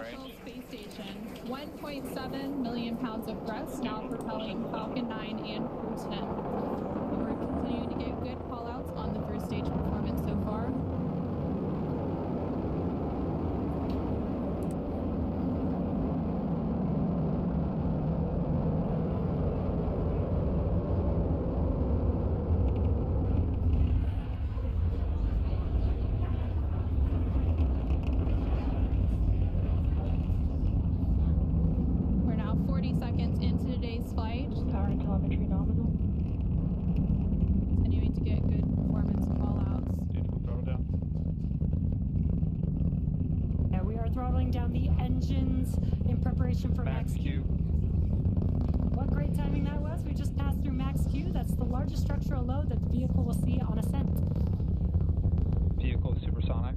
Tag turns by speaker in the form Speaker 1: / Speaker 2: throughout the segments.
Speaker 1: International Space Station. 1.7 million pounds of thrust now propelling Falcon 9 and Crew 10. And we're continuing to get good call-outs on the first stage performance so far.
Speaker 2: Down the engines in preparation for Max Q. What great timing that was. We just passed through Max Q. That's the largest structural load that the vehicle will see on ascent.
Speaker 3: Vehicle supersonic.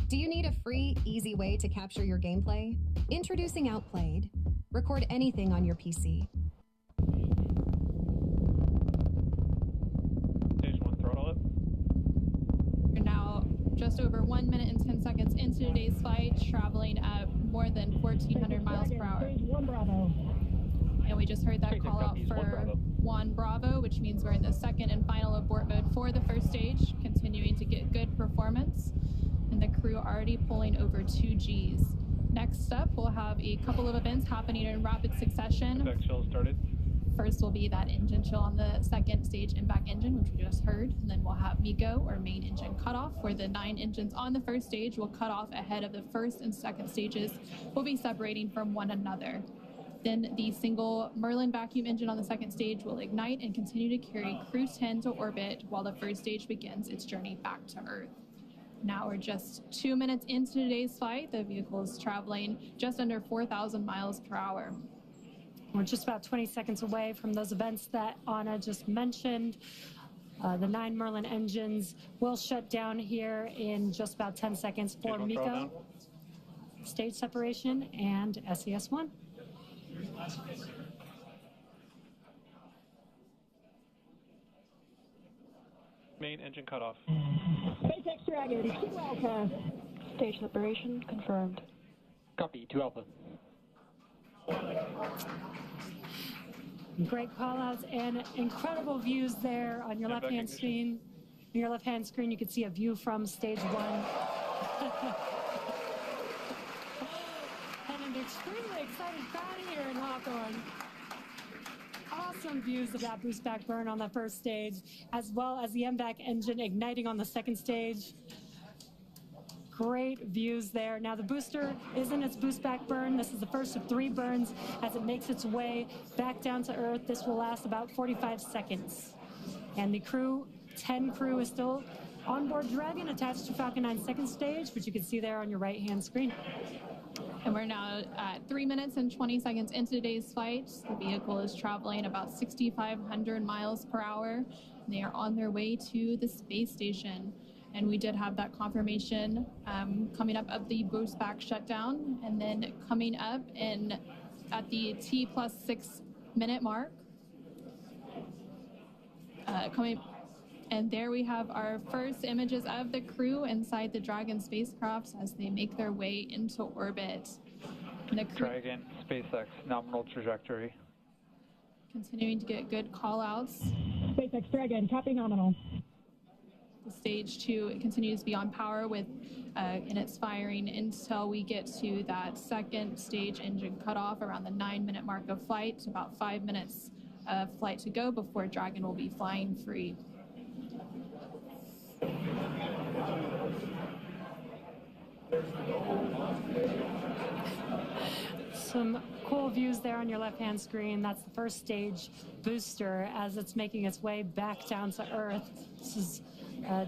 Speaker 4: Do you need a free, easy way to capture your gameplay? Introducing Outplayed. Record anything on your PC.
Speaker 3: Stage 1, throttle up.
Speaker 1: We're now just over 1 minute and 10 seconds into today's flight, traveling at more than 1,400 miles per hour.
Speaker 5: Stage 1 Bravo.
Speaker 1: And we just heard that call out for 1 Bravo, which means we're in the second and final abort mode for the first stage, continuing to get good performance, and the crew already pulling over 2 Gs. Next up, we'll have a couple of events happening in rapid succession.
Speaker 3: Impact chill started.
Speaker 1: First will be that engine chill on the second stage impact engine, which we just heard. And then we'll have MECO, or main engine cutoff, where the 9 engines on the first stage will cut off ahead of the first and second stages. Will be separating from one another. Then the single Merlin vacuum engine on the second stage will ignite and continue to carry Crew 10 to orbit while the first stage begins its journey back to Earth. Now we're just 2 minutes into today's flight. The vehicle is traveling just under 4,000 miles per hour.
Speaker 2: We're just about 20 seconds away from those events that Anna just mentioned. The 9 Merlin engines will shut down here in just about 10 seconds for MECO, stage separation, and SES-1.
Speaker 3: Main engine cutoff.
Speaker 5: Spacex Dragon, 2 Alpha.
Speaker 6: Stage separation confirmed.
Speaker 3: Copy, 2 Alpha.
Speaker 2: Great call-outs and incredible views there on your left-hand screen. On your left-hand screen, you can see a view from stage 1. And an extremely excited crowd here in Hawthorne. Awesome views of that boost back burn on the first stage, as well as the MVAC engine igniting on the second stage. Great views there. Now the booster is in its boost back burn. This is the first of 3 burns as it makes its way back down to Earth. This will last about 45 seconds. And the Crew 10 crew is still on board Dragon, attached to Falcon 9's second stage, which you can see there on your right-hand screen.
Speaker 1: And we're now at 3 minutes and 20 seconds into today's flight. The vehicle is traveling about 6,500 miles per hour. They are on their way to the space station. And we did have that confirmation coming up of the boost back shutdown, and then coming up at the T+6 minute mark. And there we have our first images of the crew inside the Dragon spacecraft as they make their way into orbit. And the crew
Speaker 3: Dragon, SpaceX, nominal trajectory.
Speaker 1: Continuing to get good call-outs.
Speaker 5: Spacex Dragon, copy nominal.
Speaker 1: The stage 2 continues to be on power with in its firing until we get to that second stage engine cutoff around the 9-minute mark of flight. About 5 minutes of flight to go before Dragon will be flying free.
Speaker 2: Some cool views there on your left-hand screen. That's the first stage booster as it's making its way back down to Earth. This is a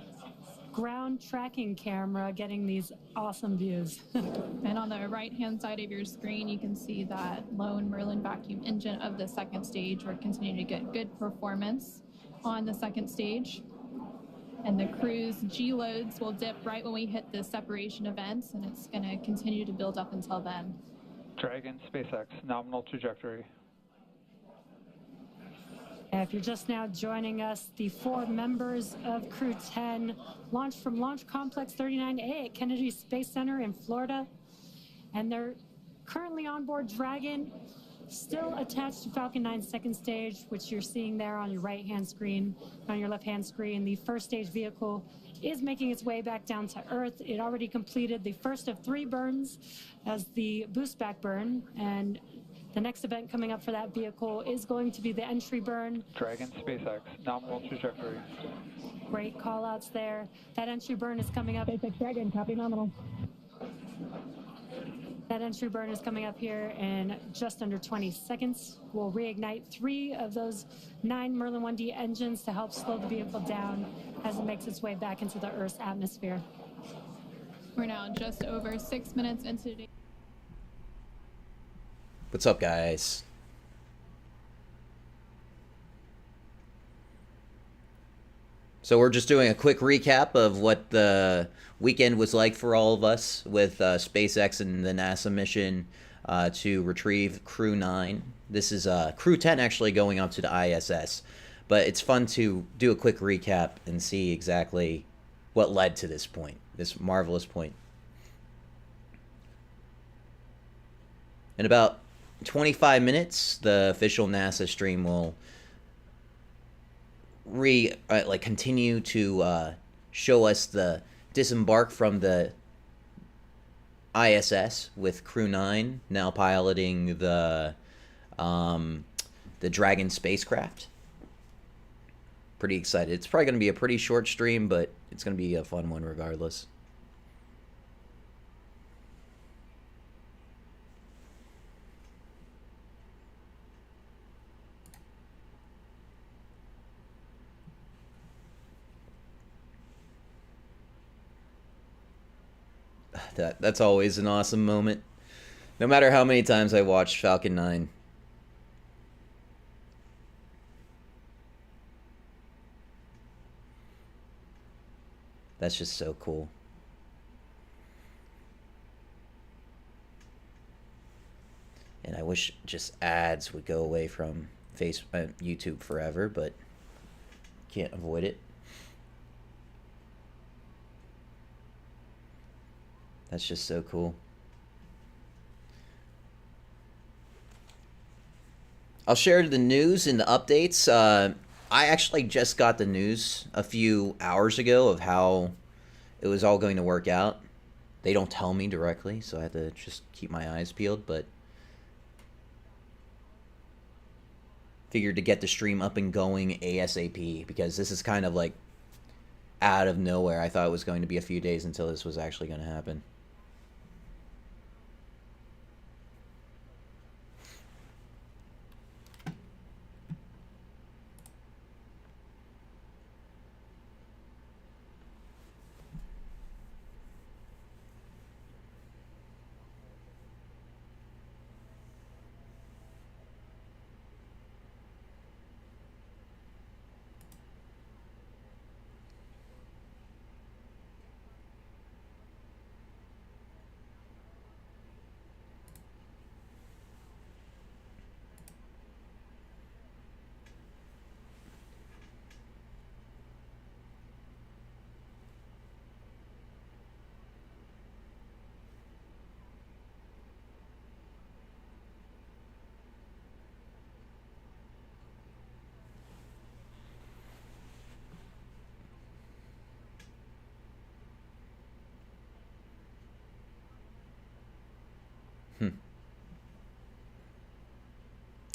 Speaker 2: ground tracking camera getting these awesome views.
Speaker 1: And on the right-hand side of your screen, you can see that lone Merlin vacuum engine of the second stage. We're continuing to get good performance on the second stage. And the crew's G-loads will dip right when we hit the separation events, and it's going to continue to build up until then.
Speaker 3: Dragon, SpaceX, nominal trajectory.
Speaker 2: If you're just now joining us, the 4 members of Crew 10 launched from Launch Complex 39A at Kennedy Space Center in Florida. And they're currently on board Dragon, still attached to Falcon 9's second stage, which you're seeing there on your right-hand screen. On your left-hand screen, the first stage vehicle is making its way back down to Earth. It already completed the first of 3 burns as the boost back burn, and the next event coming up for that vehicle is going to be the entry burn.
Speaker 3: Dragon SpaceX, nominal trajectory.
Speaker 2: Great call-outs there. That entry burn is coming up.
Speaker 5: SpaceX Dragon, copy nominal.
Speaker 2: That entry burn is coming up here in just under 20 seconds. We'll reignite 3 of those 9 Merlin 1D engines to help slow the vehicle down as it makes its way back into the Earth's atmosphere.
Speaker 1: We're now just over 6 minutes into today's.
Speaker 7: What's up, guys? So we're just doing a quick recap of what the weekend was like for all of us with SpaceX and the NASA mission to retrieve Crew 9. This is Crew 10 actually going up to the ISS. But it's fun to do a quick recap and see exactly what led to this point, this marvelous point. In about 25 minutes, the official NASA stream will continue to show us the disembark from the ISS with Crew 9 now piloting the Dragon spacecraft. Pretty excited. It's probably going to be a pretty short stream, but it's going to be a fun one regardless. That's always an awesome moment. No matter how many times I watched Falcon 9. That's just so cool. And I wish just ads would go away from YouTube forever, but can't avoid it. That's just so cool. I'll share the news and the updates. I actually just got the news a few hours ago of how it was all going to work out. They don't tell me directly, so I have to just keep my eyes peeled, but figured to get the stream up and going ASAP because this is kind of like out of nowhere. I thought it was going to be a few days until this was actually going to happen.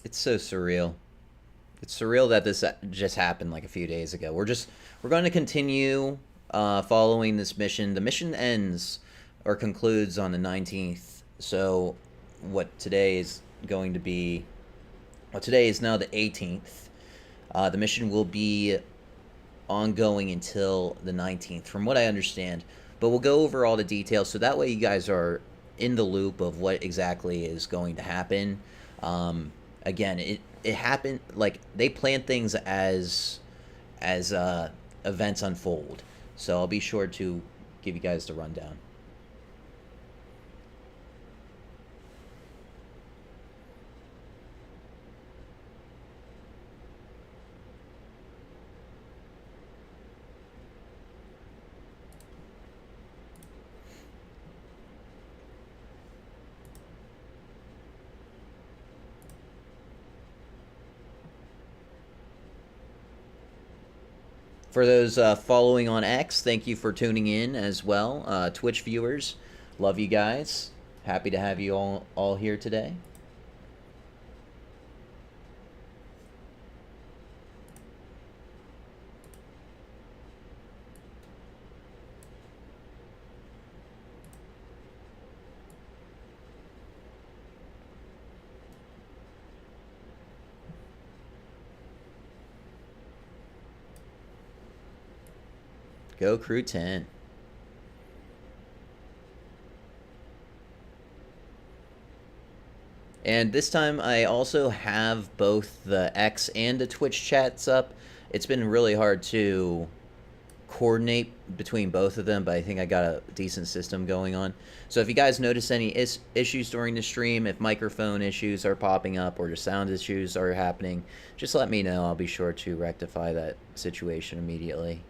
Speaker 7: It's so surreal. It's surreal that this just happened like a few days ago. We're going to continue following this mission. The mission ends or concludes on the 19th. So what today is going to be, well, today is now the 18th. The mission will be ongoing until the 19th, from what I understand. But we'll go over all the details so that way you guys are in the loop of what exactly is going to happen. Again, it happened, like, they plan things as events unfold. So I'll be sure to give you guys the rundown. For those following on X, thank you for tuning in as well. Twitch viewers, love you guys. Happy to have you all here today. Go Crew 10. And this time I also have both the X and the Twitch chats up. It's been really hard to coordinate between both of them, but I think I got a decent system going on. So if you guys notice any issues during the stream, if microphone issues are popping up or just sound issues are happening, just let me know. I'll be sure to rectify that situation immediately.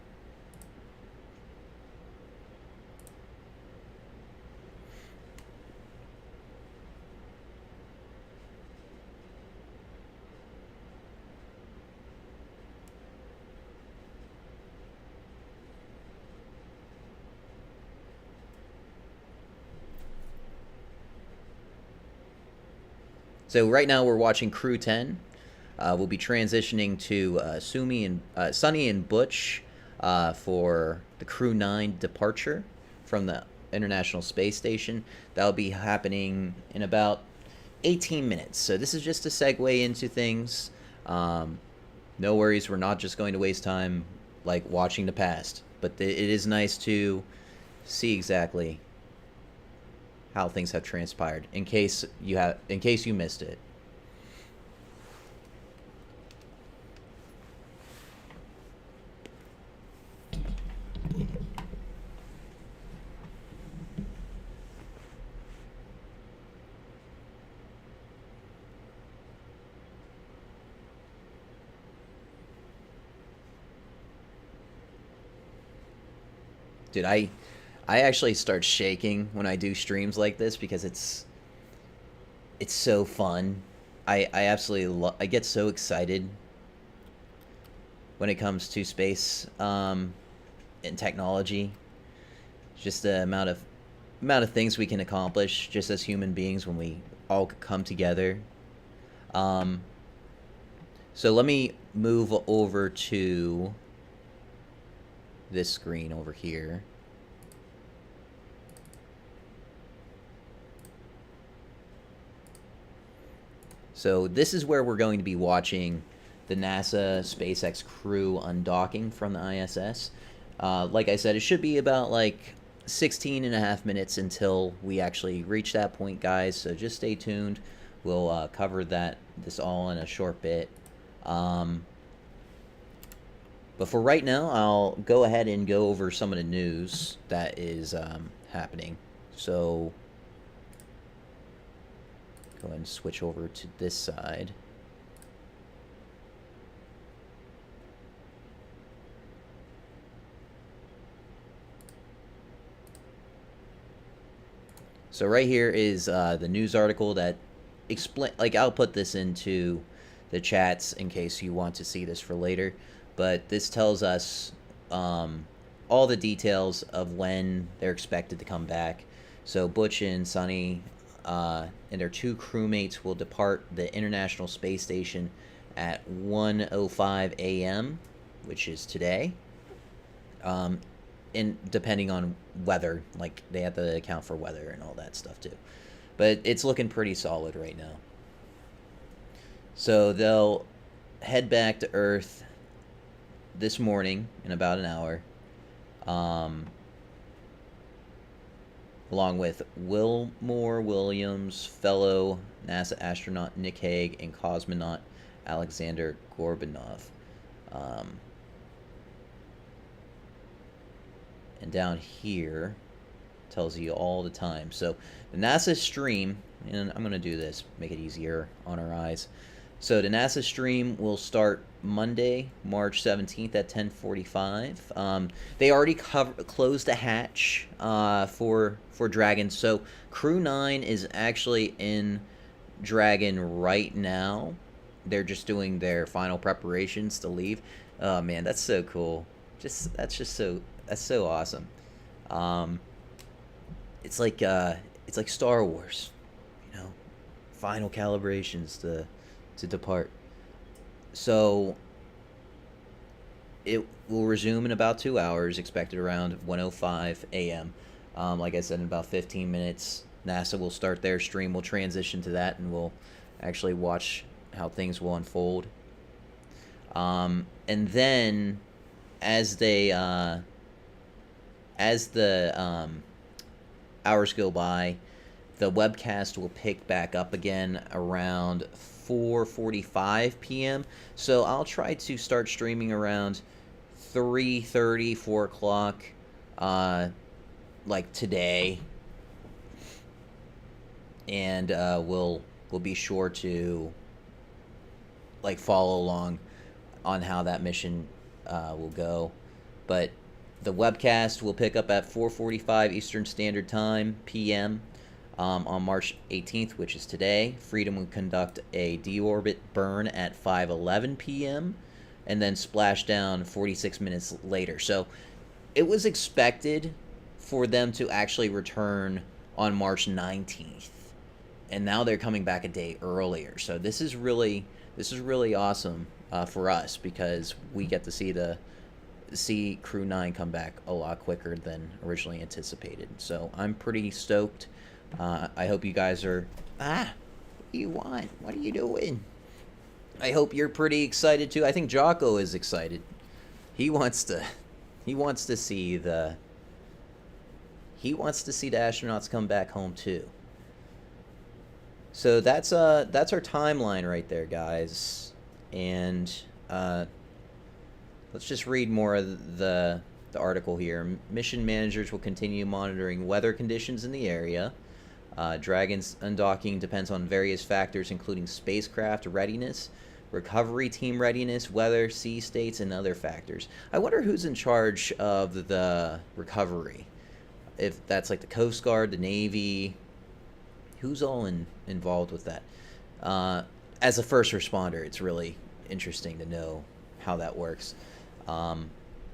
Speaker 7: So right now we're watching Crew 10. We'll be transitioning to Sunny and Butch for the Crew 9 departure from the International Space Station. That'll be happening in about 18 minutes. So this is just a segue into things. No worries, we're not just going to waste time like watching the past, but it is nice to see exactly how things have transpired in case you missed it. Dude, I actually start shaking when I do streams like this because it's so fun. I absolutely I get so excited when it comes to space and technology. Just the amount of things we can accomplish just as human beings when we all come together. So let me move over to this screen over here. So this is where we're going to be watching the NASA SpaceX crew undocking from the ISS. Like I said, it should be about like 16 and a half minutes until we actually reach that point, guys. So just stay tuned. We'll cover this all in a short bit. But for right now, I'll go ahead and go over some of the news that is happening. So go ahead and switch over to this side. So right here is the news article that I'll put this into the chats in case you want to see this for later. But this tells us all the details of when they're expected to come back. So Butch and Sunny and their two crewmates will depart the International Space Station at 1:05 a.m., which is today. And depending on weather, like they have to account for weather and all that stuff too. But it's looking pretty solid right now. So they'll head back to Earth this morning in about an hour, along with Wilmore Williams, fellow NASA astronaut Nick Hague, and cosmonaut Alexander Gorbanov. And down here tells you all the time. So the NASA stream, and I'm going to do this, make it easier on our eyes. So the NASA stream will start Monday, March 17th at 10:45. They already closed the hatch for Dragon. So Crew 9 is actually in Dragon right now. They're just doing their final preparations to leave. Oh man, that's so cool. That's so awesome. Um, it's like Star Wars, you know, final calibrations to depart. So it will resume in about 2 hours, expected around 1:05 a.m. Like I said, in about 15 minutes, NASA will start their stream. We'll transition to that, and we'll actually watch how things will unfold. And then, as the hours go by, the webcast will pick back up again around 4:45 p.m. So I'll try to start streaming around 3:30, 4 o'clock, like today, and we'll be sure to like follow along on how that mission will go. But the webcast will pick up at 4:45 Eastern Standard Time p.m. On March 18th, which is today. Freedom will conduct a deorbit burn at 5:11 p.m. and then splash down 46 minutes later. So it was expected for them to actually return on March 19th, and now they're coming back a day earlier. So this is really awesome for us, because we get to see Crew 9 come back a lot quicker than originally anticipated. So I'm pretty stoked. I hope you guys are... what do you want? What are you doing? I hope you're pretty excited too. I think Jocko is excited. He wants to see the astronauts come back home too. So that's our timeline right there, guys. And let's just read more of the article here. Mission managers will continue monitoring weather conditions in the area. Dragon's undocking depends on various factors, including spacecraft readiness, recovery team readiness, weather, sea states, and other factors. I wonder who's in charge of the recovery. If that's like the Coast Guard, the Navy, who's all involved with that? As a first responder, it's really interesting to know how that works.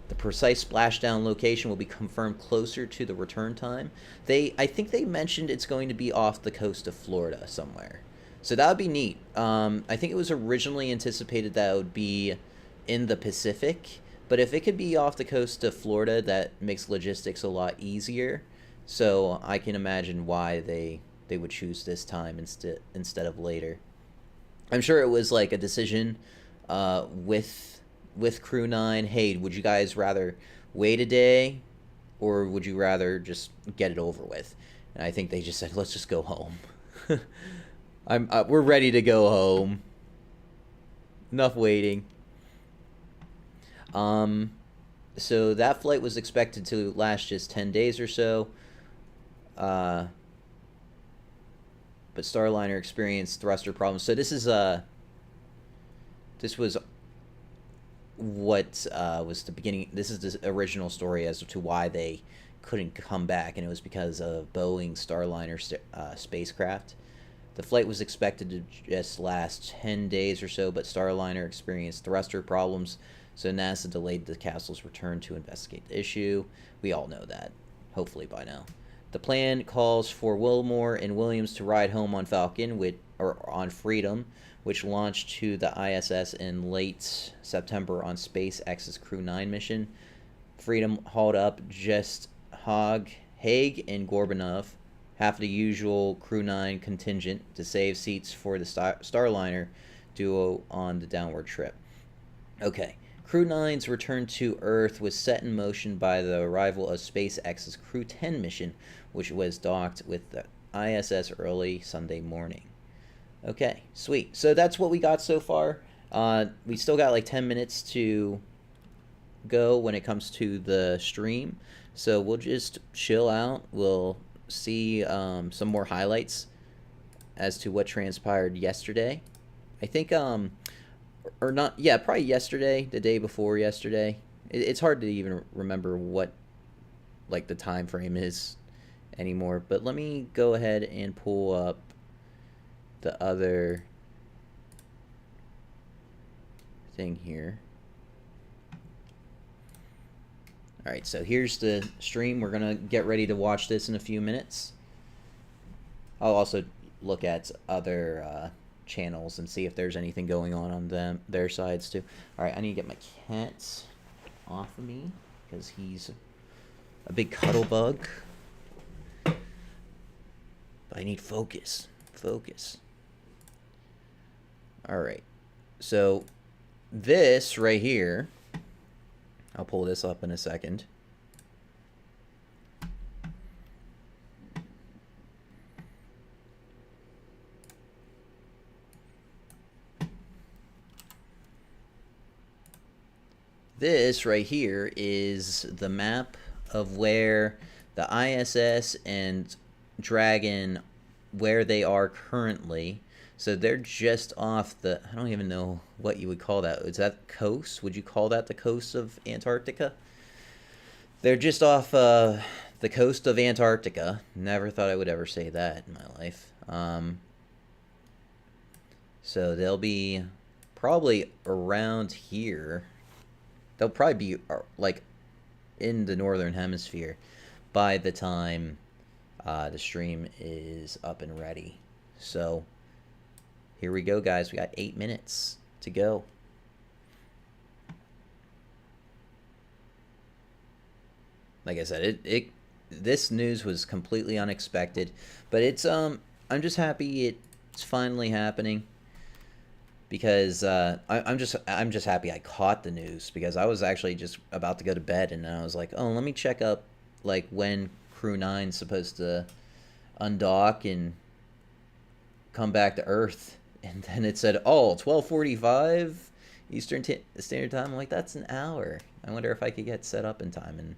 Speaker 7: The precise splashdown location will be confirmed closer to the return time. I think they mentioned it's going to be off the coast of Florida somewhere. So that would be neat. I think it was originally anticipated that it would be in the Pacific, but if it could be off the coast of Florida, that makes logistics a lot easier. So I can imagine why they would choose this time instead of later. I'm sure it was like a decision with Crew 9, hey, would you guys rather wait a day, or would you rather just get it over with? And I think they just said, let's just go home. We're ready to go home. Enough waiting. So that flight was expected to last just 10 days or so. But Starliner experienced thruster problems. So this was what was the beginning. This is the original story as to why they couldn't come back, and it was because of Boeing Starliner spacecraft. The flight was expected to just last 10 days or so, but Starliner experienced thruster problems, so NASA delayed the capsule's return to investigate the issue. We all know that, hopefully by now. The plan calls for Wilmore and Williams to ride home on Falcon, or on Freedom, which launched to the ISS in late September on SpaceX's Crew 9 mission. Freedom hauled up just Haig and Gorbanov, half the usual Crew 9 contingent, to save seats for the Starliner duo on the downward trip. Okay, Crew 9's return to Earth was set in motion by the arrival of SpaceX's Crew 10 mission, which was docked with the ISS early Sunday morning. Okay, sweet. So that's what we got so far. We still got like 10 minutes to go when it comes to the stream. So we'll just chill out. We'll see some more highlights as to what transpired yesterday. I think, or not, yeah, probably yesterday, the day before yesterday. It's hard to even remember what, like, the time frame is anymore. But let me go ahead and pull up the other thing here. Alright, so here's the stream. We're going to get ready to watch this in a few minutes. I'll also look at other channels and see if there's anything going on their sides too. Alright, I need to get my cat off of me because he's a big cuddle bug. But I need focus. Focus. Alright, so this right here, I'll pull this up in a second. This right here is the map of where the ISS and Dragon, where they are currently. So they're just off the, I don't even know what you would call that. Is that coast? Would you call that the coast of Antarctica? They're just off the coast of Antarctica. Never thought I would ever say that in my life. So they'll be probably around here. They'll probably be like in the northern hemisphere by the time the stream is up and ready. So here we go, guys. We got 8 minutes to go. Like I said, this news was completely unexpected, but it's I'm just happy it's finally happening. Because I'm just happy I caught the news, because I was actually just about to go to bed and I was like, oh, let me check up like when Crew 9's supposed to undock and come back to Earth, and then it said, oh, 12:45 Eastern Standard Time. I'm like, that's an hour. I wonder if I could get set up in time, and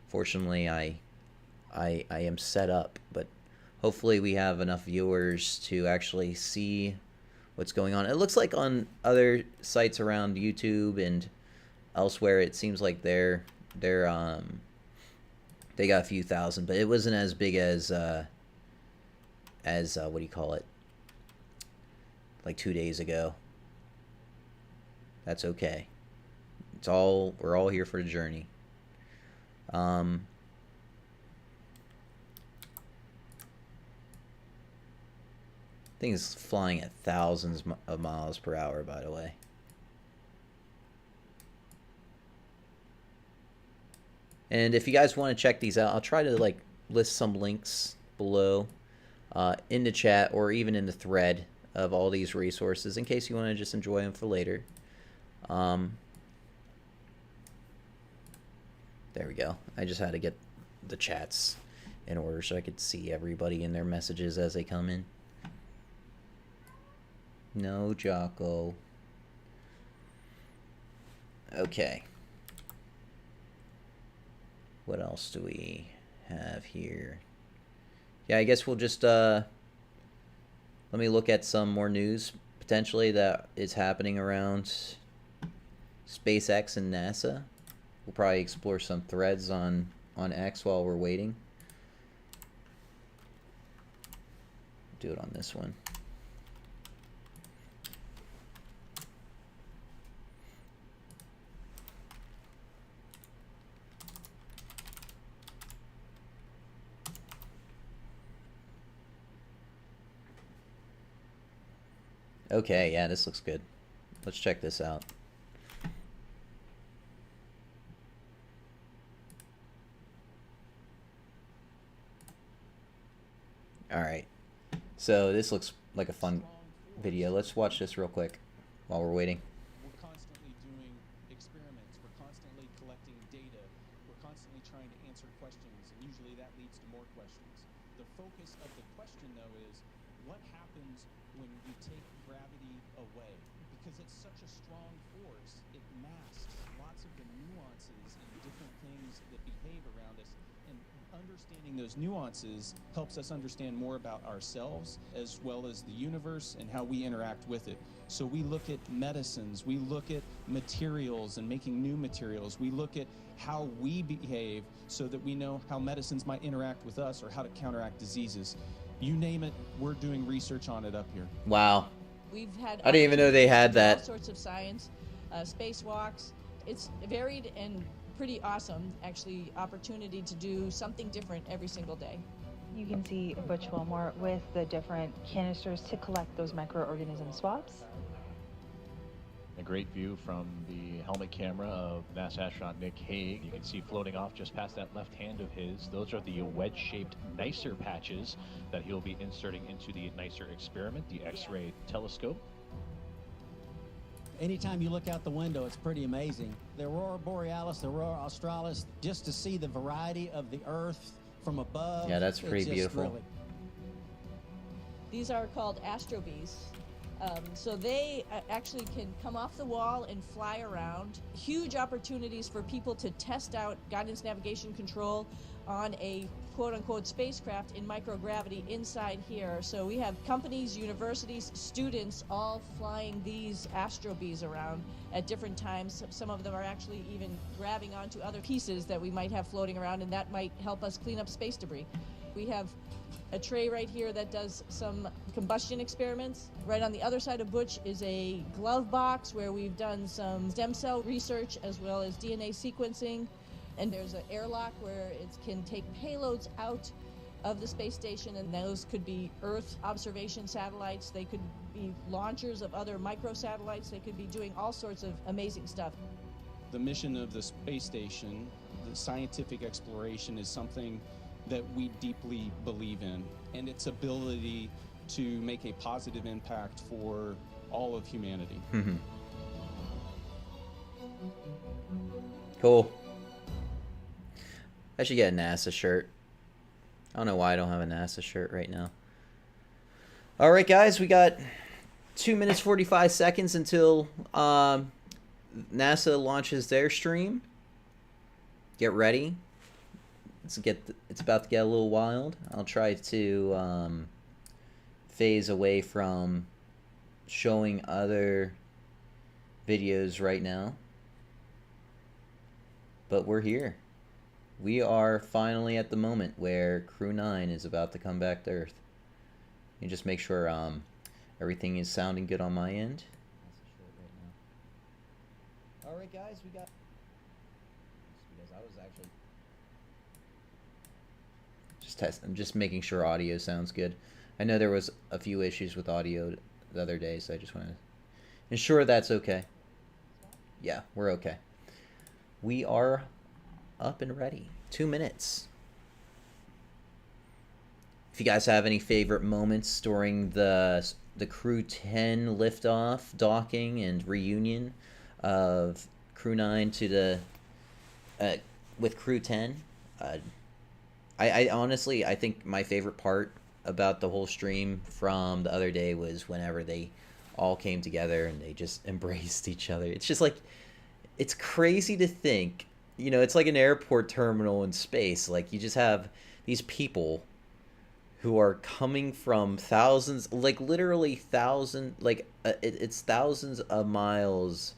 Speaker 7: fortunately I am set up, but hopefully we have enough viewers to actually see what's going on. It looks like on other sites around YouTube and elsewhere, it seems like they got a few thousand, but it wasn't as big as what do you call it? Like 2 days ago. That's okay. We're all here for the journey. Thing is flying at thousands of miles per hour, by the way. And if you guys want to check these out, I'll try to like list some links below in the chat or even in the thread of all these resources in case you want to just enjoy them for later. There we go. I just had to get the chats in order so I could see everybody in their messages as they come in. No, Jocko. Okay. What else do we have here? Yeah, I guess we'll just, let me look at some more news, potentially, that is happening around SpaceX and NASA. We'll probably explore some threads on X while we're waiting. Do it on this one. Okay, yeah, this looks good. Let's check this out. Alright, so this looks like a fun video. Let's watch this real quick while we're waiting.
Speaker 8: We're constantly doing experiments. We're constantly collecting data. We're constantly trying to answer questions, and usually that leads to more questions. The focus of the question, though, is what happens when you take gravity away? Because it's such a strong force, it masks lots of the nuances and different things that behave around us. And understanding those nuances helps us understand more about ourselves as well as the universe and how we interact with it. So we look at medicines, we look at materials and making new materials. We look at how we behave so that we know how medicines might interact with us or how to counteract diseases. You name it, we're doing research on it up here.
Speaker 7: Wow.
Speaker 9: We've had
Speaker 7: I didn't even know they had that.
Speaker 9: All sorts of science, spacewalks. It's varied and pretty awesome, actually, opportunity to do something different every single day.
Speaker 6: You can see Butch Wilmore with the different canisters to collect those microorganism swabs.
Speaker 10: A great view from the helmet camera of NASA astronaut Nick Hague. You can see floating off just past that left hand of his. Those are the wedge-shaped NICER patches that he'll be inserting into the NICER experiment, the X-ray telescope.
Speaker 11: Anytime you look out the window, it's pretty amazing. The Aurora Borealis, the Aurora Australis, just to see the variety of the Earth from above.
Speaker 7: Yeah, that's pretty beautiful.
Speaker 11: Really...
Speaker 9: These are called astrobees. So they actually can come off the wall and fly around. Huge opportunities for people to test out guidance navigation control on a quote-unquote spacecraft in microgravity inside here. So we have companies, universities, students all flying these astrobees around at different times. Some of them are actually even grabbing onto other pieces that we might have floating around, and that might help us clean up space debris. We have a tray right here that does some combustion experiments. Right on the other side of Butch is a glove box where we've done some stem cell research as well as DNA sequencing. And there's an airlock where it can take payloads out of the space station, and those could be Earth observation satellites, they could be launchers of other microsatellites, they could be doing all sorts of amazing stuff.
Speaker 8: The mission of the space station, the scientific exploration, is something that we deeply believe in, and its ability to make a positive impact for all of humanity.
Speaker 7: Cool. I should get a NASA shirt. I don't know why I don't have a NASA shirt right now. Alright guys, we got 2 minutes 45 seconds until NASA launches their stream. Get ready. It's about to get a little wild. I'll try to phase away from showing other videos right now. But we're here. We are finally at the moment where Crew 9 is about to come back to Earth. You just make sure everything is sounding good on my end. Alright guys, we got... Because I was actually... I'm just making sure audio sounds good. I know there was a few issues with audio the other day, so I just want to ensure that's okay. Yeah, we're okay. We are up and ready. 2 minutes. If you guys have any favorite moments during the Crew 10 liftoff, docking, and reunion of Crew 9 to the with Crew 10, I honestly, I think my favorite part about the whole stream from the other day was whenever they all came together and they just embraced each other. It's just like, it's crazy to think, you know, it's like an airport terminal in space. Like, you just have these people who are coming from thousands, like literally it's thousands of miles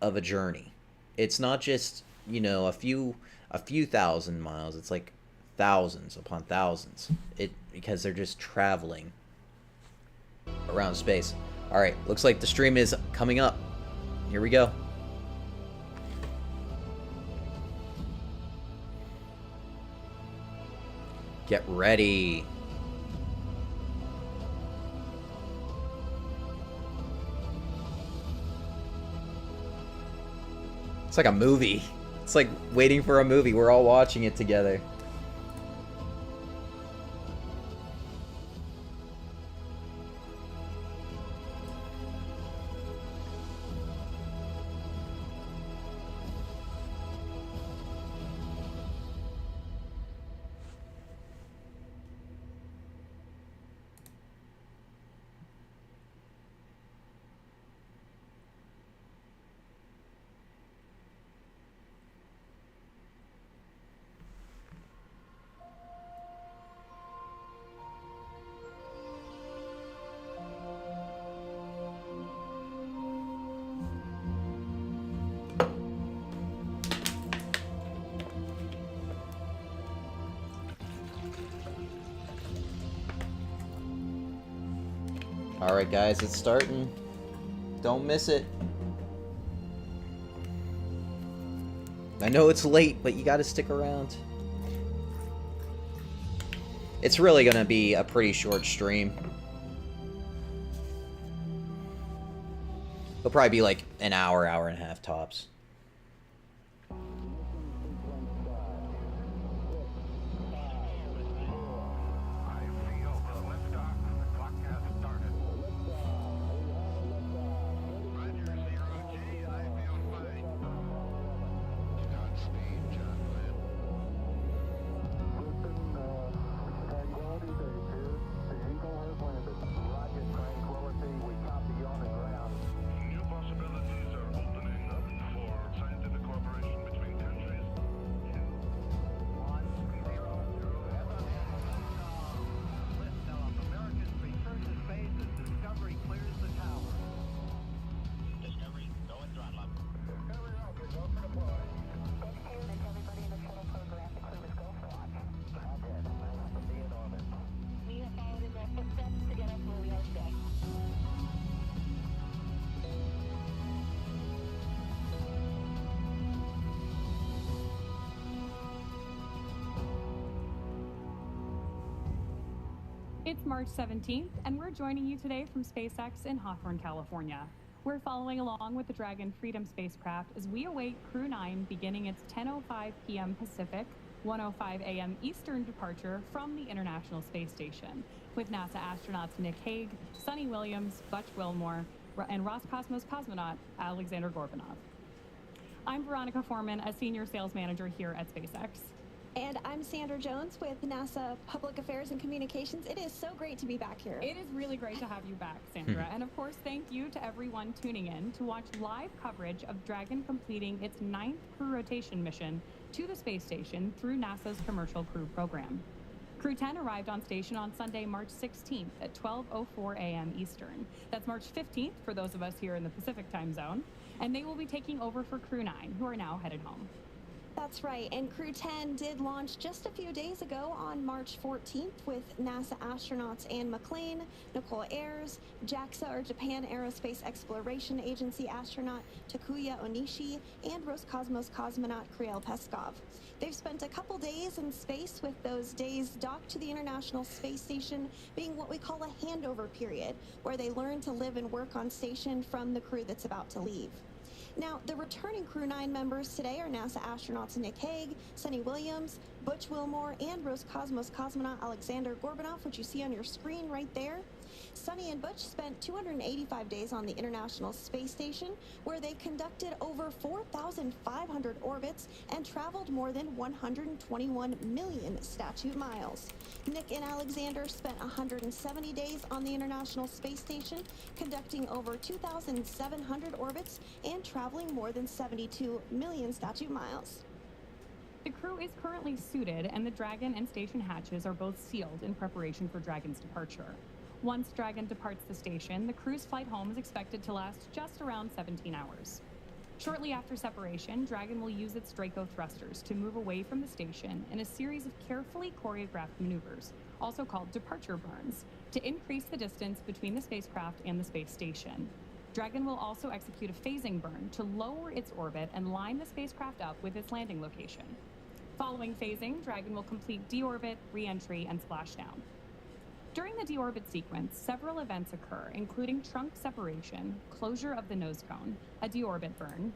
Speaker 7: of a journey. It's not just, you know, a few thousand miles. It's like thousands upon thousands, because they're just traveling around space. All right, looks like the stream is coming up. Here we go. Get ready. It's like a movie. It's like waiting for a movie. We're all watching it together. Alright guys, it's starting. Don't miss it. I know it's late, but you gotta stick around. It's really gonna be a pretty short stream. It'll probably be like an hour, hour and a half tops.
Speaker 12: It's March 17th, and we're joining you today from SpaceX in Hawthorne, California. We're following along with the Dragon Freedom spacecraft as we await Crew 9 beginning its 10:05 p.m. Pacific, 1:05 a.m. Eastern departure from the International Space Station, with NASA astronauts Nick Hague, Sunny Williams, Butch Wilmore, and Roscosmos cosmonaut Alexander Gorbanov. I'm Veronica Foreman, a senior sales manager here at SpaceX.
Speaker 13: And I'm Sandra Jones with NASA Public Affairs and Communications. It is so great to be back here.
Speaker 12: It is really great to have you back, Sandra. And of course, thank you to everyone tuning in to watch live coverage of Dragon completing its 9th crew rotation mission to the space station through NASA's Commercial Crew program. Crew 10 arrived on station on Sunday, March 16th at 12:04 a.m. Eastern. That's March 15th for those of us here in the Pacific time zone. And they will be taking over for Crew 9, who are now headed home.
Speaker 13: That's right, and Crew 10 did launch just a few days ago on March 14th with NASA astronauts Anne McClain, Nicole Ayers, JAXA or Japan Aerospace Exploration Agency astronaut Takuya Onishi, and Roscosmos cosmonaut Kirill Peskov. They've spent a couple days in space, with those days docked to the International Space Station being what we call a handover period, where they learn to live and work on station from the crew that's about to leave. Now, the returning Crew 9 members today are NASA astronauts Nick Hague, Sunny Williams, Butch Wilmore, and Roscosmos cosmonaut Alexander Gorbanov, which you see on your screen right there. Sunny and Butch spent 285 days on the International Space Station, where they conducted over 4,500 orbits and traveled more than 121 million statute miles. Nick and Alexander spent 170 days on the International Space Station, conducting over 2,700 orbits and traveling more than 72 million statute miles.
Speaker 12: The crew is currently suited, and the Dragon and station hatches are both sealed in preparation for Dragon's departure. Once Dragon departs the station, the crew's flight home is expected to last just around 17 hours. Shortly after separation, Dragon will use its Draco thrusters to move away from the station in a series of carefully choreographed maneuvers, also called departure burns, to increase the distance between the spacecraft and the space station. Dragon will also execute a phasing burn to lower its orbit and line the spacecraft up with its landing location. Following phasing, Dragon will complete deorbit, re-entry, and splashdown. During the deorbit sequence, several events occur, including trunk separation, closure of the nose cone, a deorbit burn,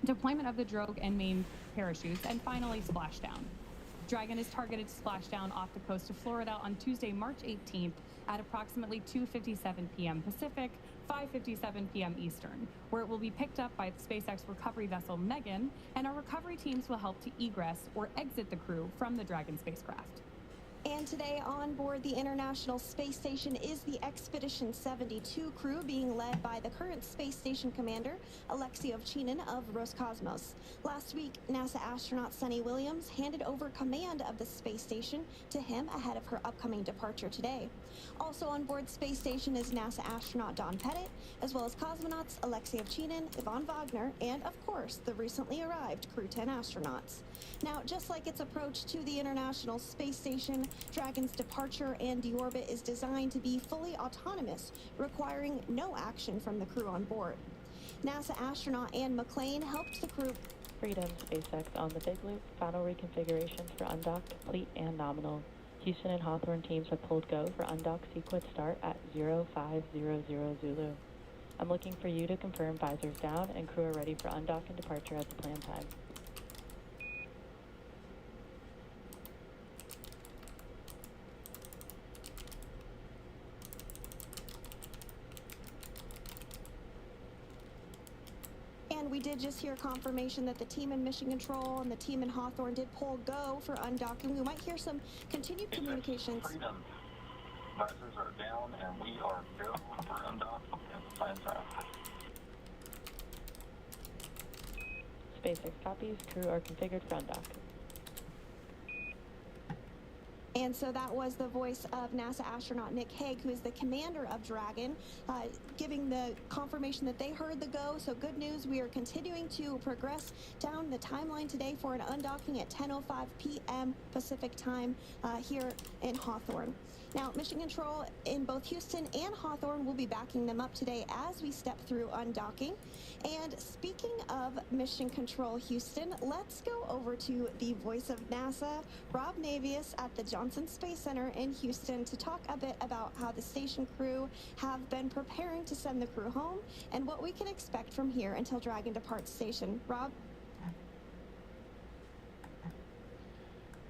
Speaker 12: deployment of the drogue and main parachutes, and finally splashdown. Dragon is targeted to splash down off the coast of Florida on Tuesday, March 18th at approximately 2:57 p.m. Pacific, 5:57 p.m. Eastern, where it will be picked up by the SpaceX recovery vessel Megan, and our recovery teams will help to egress or exit the crew from the Dragon spacecraft.
Speaker 13: And today on board the International Space Station is the Expedition 72 crew, being led by the current space station commander, Alexei Ovchinin of Roscosmos. Last week, NASA astronaut Sunny Williams handed over command of the space station to him ahead of her upcoming departure today. Also on board space station is NASA astronaut Don Pettit, as well as cosmonauts Alexei Ovchinin, Yvonne Wagner, and of course, the recently arrived Crew 10 astronauts. Now, just like its approach to the International Space Station, Dragon's departure and deorbit is designed to be fully autonomous, requiring no action from the crew on board. NASA astronaut Anne McClain helped the crew
Speaker 14: Freedom, SpaceX on the Big Loop. Final reconfigurations for undock complete and nominal. Houston and Hawthorne teams have pulled go for undock sequence start at 0500 Zulu. I'm looking for you to confirm visors down and crew are ready for undock and departure at the planned time.
Speaker 13: And we did just hear confirmation that the team in Mission Control and the team in Hawthorne did pull go for undocking. We might hear some continued communications.
Speaker 15: Freedom. Visors are down and we are go for undock at the planned time.
Speaker 14: SpaceX copies. Crew are configured for undock.
Speaker 13: And so that was the voice of NASA astronaut Nick Hague, who is the commander of Dragon, giving the confirmation that they heard the go. So good news, we are continuing to progress down the timeline today for an undocking at 10:05 p.m. Pacific time here in Hawthorne. Now, Mission Control in both Houston and Hawthorne will be backing them up today as we step through undocking. And speaking of Mission Control Houston, let's go over to the voice of NASA, Rob Navius at the Johnson Space Center in Houston, to talk a bit about how the station crew have been preparing to send the crew home and what we can expect from here until Dragon departs station. Rob?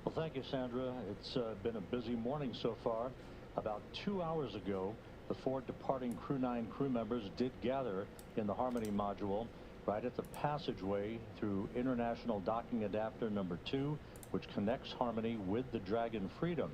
Speaker 16: Well, thank you, Sandra. It's been a busy morning so far. About 2 hours ago, the 4 departing Crew 9 crew members did gather in the Harmony module right at the passageway through International Docking Adapter number 2, which connects Harmony with the Dragon Freedom.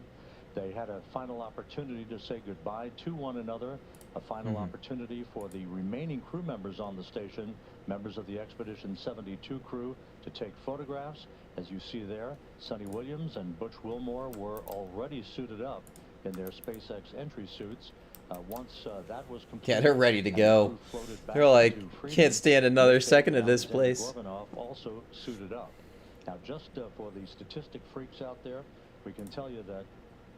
Speaker 16: They had a final opportunity to say goodbye to one another, a final opportunity for the remaining crew members on the station, members of the Expedition 72 crew, to take photographs. As you see there, Sonny Williams and Butch Wilmore were already suited up in their SpaceX entry suits. Once that was complete,
Speaker 7: Yeah, they're ready to go. They're like, can't stand another second of this place.
Speaker 16: Gorbanov also suited up. Now, just for the statistic freaks out there, we can tell you that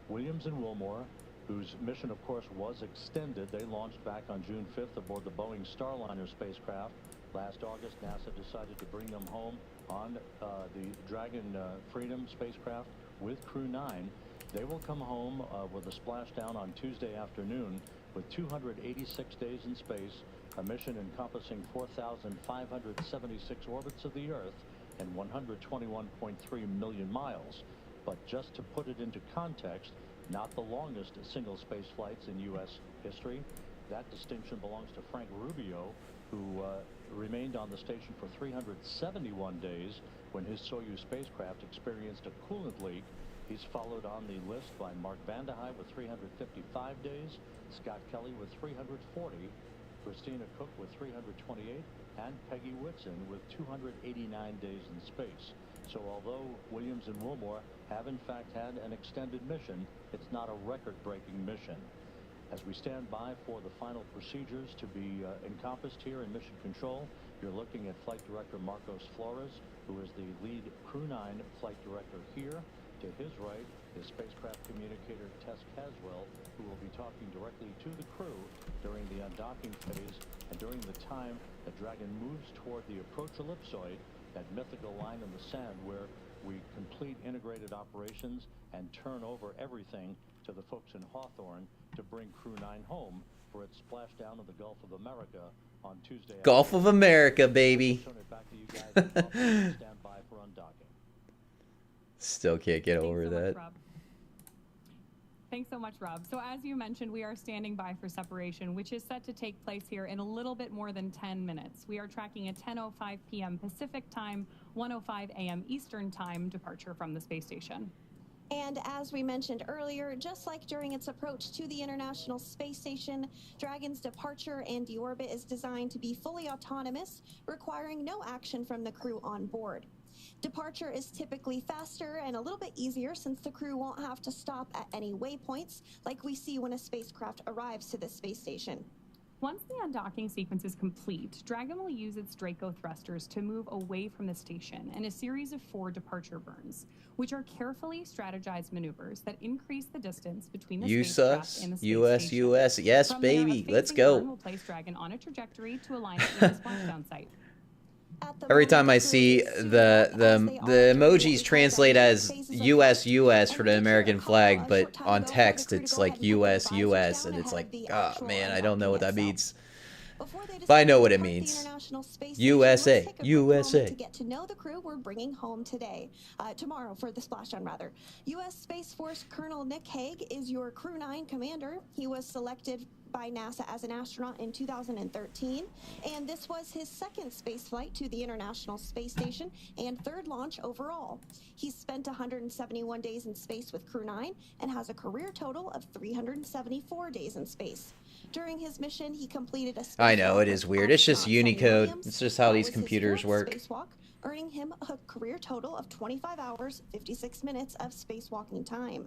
Speaker 16: Williams and Wilmore, whose mission, of course, was extended, they launched back on June 5th aboard the Boeing Starliner spacecraft. Last August, NASA decided to bring them home on the Dragon Freedom spacecraft with Crew 9. They will come home with a splashdown on Tuesday afternoon with 286 days in space, a mission encompassing 4,576 orbits of the Earth and 121.3 million miles. But just to put it into context, not the longest single space flights in U.S. history. That distinction belongs to Frank Rubio, who remained on the station for 371 days when his Soyuz spacecraft experienced a coolant leak. He's followed on the list by Mark Vande Hei with 355 days, Scott Kelly with 340, Christina Cook with 328, and Peggy Whitson with 289 days in space. So although Williams and Wilmore have in fact had an extended mission, it's not a record-breaking mission. As we stand by for the final procedures to be encompassed here in Mission Control, you're looking at Flight Director Marcos Flores, who is the lead Crew 9 flight director here. To his right is spacecraft communicator Tess Caswell, who will be talking directly to the crew during the undocking phase and during the time that Dragon moves toward the approach ellipsoid, that mythical line in the sand where we complete integrated operations and turn over everything to the folks in Hawthorne to bring Crew 9 home for its splashdown in the Gulf of America on Tuesday.
Speaker 7: Gulf of America, baby.
Speaker 16: Turn it back to you guys and stand by for undocking.
Speaker 7: Still can't get over that.
Speaker 12: Thanks so much, Rob. So as you mentioned, we are standing by for separation, which is set to take place here in a little bit more than 10 minutes. We are tracking a 10:05 p.m. Pacific time, 1:05 a.m. Eastern time departure from the space station.
Speaker 13: And as we mentioned earlier, just like during its approach to the International Space Station, Dragon's departure and deorbit is designed to be fully autonomous, requiring no action from the crew on board. Departure is typically faster and a little bit easier since the crew won't have to stop at any waypoints like we see when a spacecraft arrives to the space station.
Speaker 12: Once the undocking sequence is complete, Dragon will use its Draco thrusters to move away from the station in a series of 4 departure burns, which are carefully strategized maneuvers that increase the distance between the spacecraft and the space station.
Speaker 7: US. Yes,
Speaker 12: From
Speaker 7: baby.
Speaker 12: There, a
Speaker 7: Let's
Speaker 12: facing burn
Speaker 7: go.
Speaker 12: will place Dragon on a trajectory to align it with the splashdown site.
Speaker 7: Every time I see the emojis translate as US for the American flag, but on text it's like US, and it's like, oh man, I don't know what that means. But I know what it means. USA, USA.
Speaker 13: To get to know the crew we're bringing home today, tomorrow for the splashdown rather. U.S. Space Force Colonel Nick Hague is your Crew 9 commander. He was selected by NASA as an astronaut in 2013, and this was his second space flight to the International Space Station and third launch overall. He's spent 171 days in space with Crew 9 and has a career total of 374 days in space. During his mission, he completed a
Speaker 7: I know, it is weird. It's just Unicode. It's just how these computers work.
Speaker 13: Spacewalk, earning him a career total of 25 hours, 56 minutes of spacewalking time.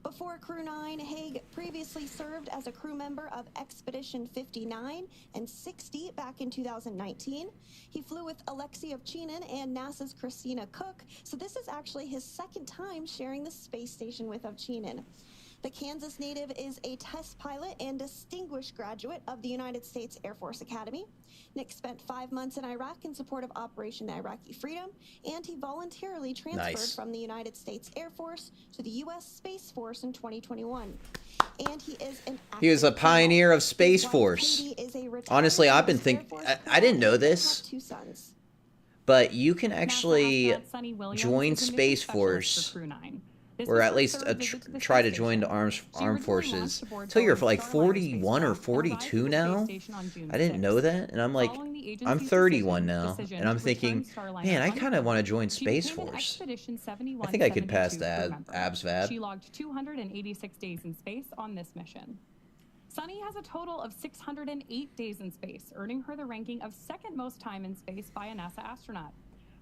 Speaker 13: Before Crew 9, Hague previously served as a crew member of Expedition 59 and 60 back in 2019. He flew with Alexei Ovchinin and NASA's Christina Koch, so this is actually his second time sharing the space station with Ovchinin. The Kansas native is a test pilot and distinguished graduate of the United States Air Force Academy. Nick spent 5 months in Iraq in support of Operation Iraqi Freedom, and he voluntarily transferred from the United States Air Force to the U.S. Space Force in 2021. And
Speaker 7: he was a pioneer of Space Force. Honestly, I've been thinking, I didn't know this, but you can actually join Space Force, or at least try to join the armed forces until you're like 41 or 42 now. I didn't know that, and I'm like, I'm 31 now, and I'm thinking, man, I kind of want to join Space Force. I think I could pass the ABSVAB.
Speaker 12: She logged 286 days in space on this mission. Sunny has a total of 608 days in space, earning her the ranking of second most time in space by a NASA astronaut.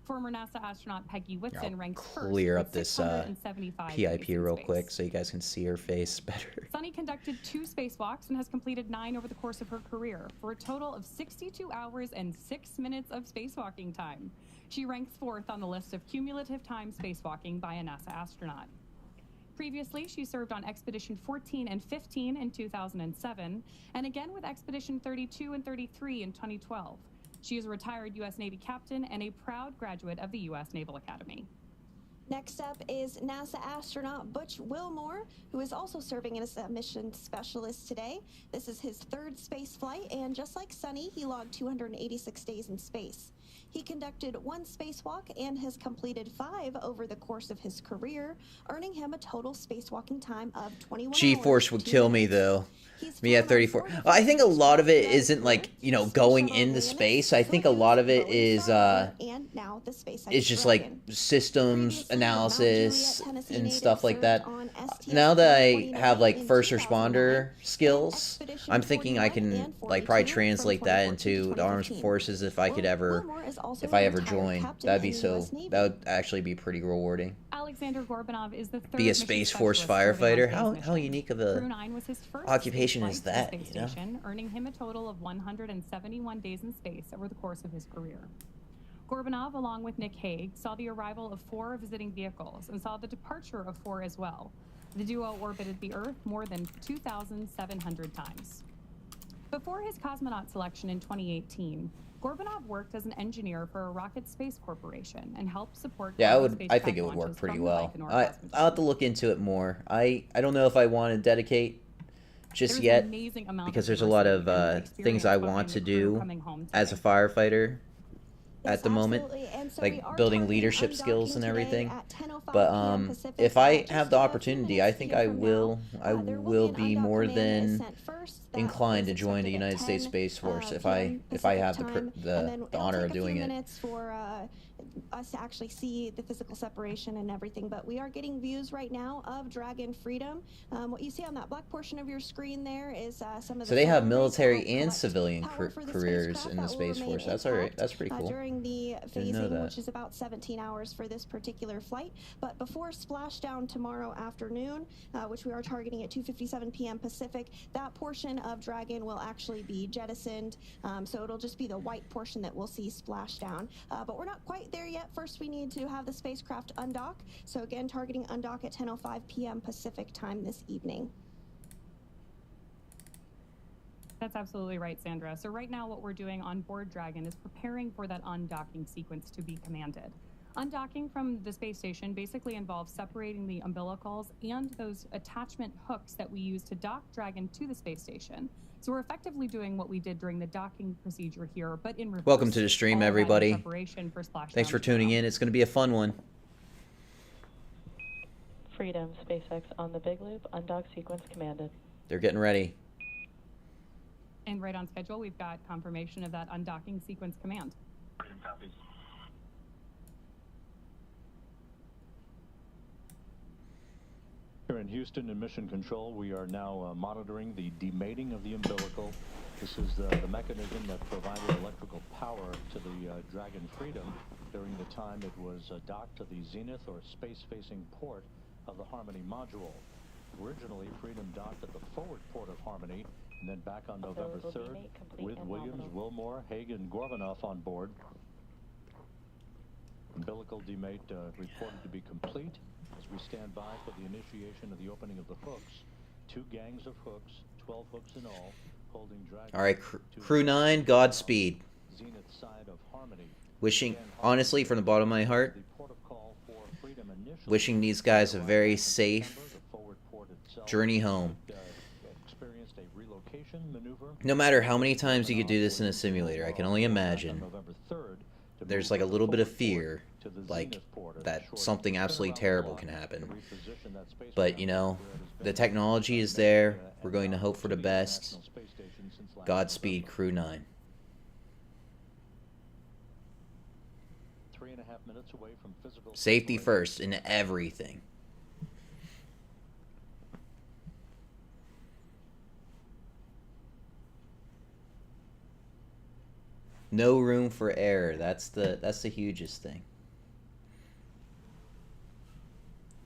Speaker 12: Former NASA astronaut Peggy Whitson ranked first.
Speaker 7: Clear up this PIP real quick so you guys can see her face better.
Speaker 12: Sunny conducted 2 spacewalks and has completed 9 over the course of her career, for a total of 62 hours and 6 minutes of spacewalking time. She ranks 4th on the list of cumulative time spacewalking by a NASA astronaut. Previously, she served on Expedition 14 and 15 in 2007, and again with Expedition 32 and 33 in 2012. She is a retired U.S. Navy captain and a proud graduate of the U.S. Naval Academy.
Speaker 13: Next up is NASA astronaut Butch Wilmore, who is also serving as a mission specialist today. This is his 3rd space flight, and just like Sunny, he logged 286 days in space. He conducted 1 spacewalk and has completed 5 over the course of his career, earning him a total spacewalking time of 21 hours.
Speaker 7: G-force would kill me, though. Me at 34. I think a lot of it isn't like, you know, going into space. I think a lot of it is it's just like systems analysis and stuff like that. Now that I have like first responder skills, I'm thinking I can like probably translate that into the armed forces if I could ever, if I ever join. That would actually be pretty rewarding.
Speaker 12: Alexander Gorbanov is the 3rd
Speaker 7: be a Space Force firefighter. How unique of a occupation is that, you know?
Speaker 12: Earning him a total of 171 days in space over the course of his career. Gorbanov, along with Nick Hague, saw the arrival of 4 visiting vehicles and saw the departure of 4 as well. The duo orbited the Earth more than 2,700 times. Before his cosmonaut selection in 2018, Gorbanov worked as an engineer for a rocket space corporation and helped support.
Speaker 7: Yeah, I think it would work pretty well. I'll have to look into it more. I don't know if I want to dedicate just yet, because there's a lot of things I want to do as a firefighter at the moment, like building leadership skills and everything. But if I have the opportunity, I think I will be more than inclined to join the United States Space Force if I have the honor of doing it.
Speaker 13: Us to actually see the physical separation and everything, but we are getting views right now of Dragon Freedom. What you see on that black portion of your screen there is some of the.
Speaker 7: So they have military and civilian careers in the Space Force. That's all right. That's pretty cool.
Speaker 13: During the phasing, which is about 17 hours for this particular flight, but before splashdown tomorrow afternoon, which we are targeting at 2:57 p.m. Pacific, that portion of Dragon will actually be jettisoned. So it'll just be the white portion that we'll see splashdown. But we're not quite there yet. First, we need to have the spacecraft undock. So again, targeting undock at 10:05 p.m. Pacific time this evening.
Speaker 12: That's absolutely right, Sandra. So right now what we're doing on board Dragon is preparing for that undocking sequence to be commanded. Undocking from the space station basically involves separating the umbilicals and those attachment hooks that we use to dock Dragon to the space station. So we're effectively doing what we did during the docking procedure here, but in reverse.
Speaker 7: Welcome to the stream,
Speaker 12: All that in
Speaker 7: everybody.
Speaker 12: preparation for splashdown
Speaker 7: Thanks for tuning in. It's going to be a fun one.
Speaker 14: Freedom, SpaceX on the big loop, undock sequence commanded.
Speaker 7: They're getting ready.
Speaker 12: And right on schedule, we've got confirmation of that undocking sequence command.
Speaker 15: Freedom copies.
Speaker 16: Here in Houston in Mission Control, we are now monitoring the demating of the umbilical. This is the mechanism that provided electrical power to the Dragon Freedom during the time it was docked to the zenith or space-facing port of the Harmony module. Originally, Freedom docked at the forward port of Harmony, and then back on November 3rd with Williams, Wilmore, Haig, and Gorbanoff on board. Umbilical demate reported to be complete as we stand by for the initiation of the opening of the hooks. 2 gangs of hooks, 12 hooks in all, holding Dragon.
Speaker 7: All right, Crew 9, Godspeed.
Speaker 16: Zenith side of Harmony.
Speaker 7: Wishing, honestly, from the bottom of my heart, wishing these guys a very safe journey home.
Speaker 16: Experienced a relocation maneuver.
Speaker 7: No matter how many times you could do this in a simulator, I can only imagine there's like a little bit of fear, like that something absolutely terrible can happen. But, you know, the technology is there. We're going to hope for the best. Godspeed, Crew 9.
Speaker 16: 3.5 minutes away from physical
Speaker 7: Safety first in everything. No room for error. That's the hugest thing.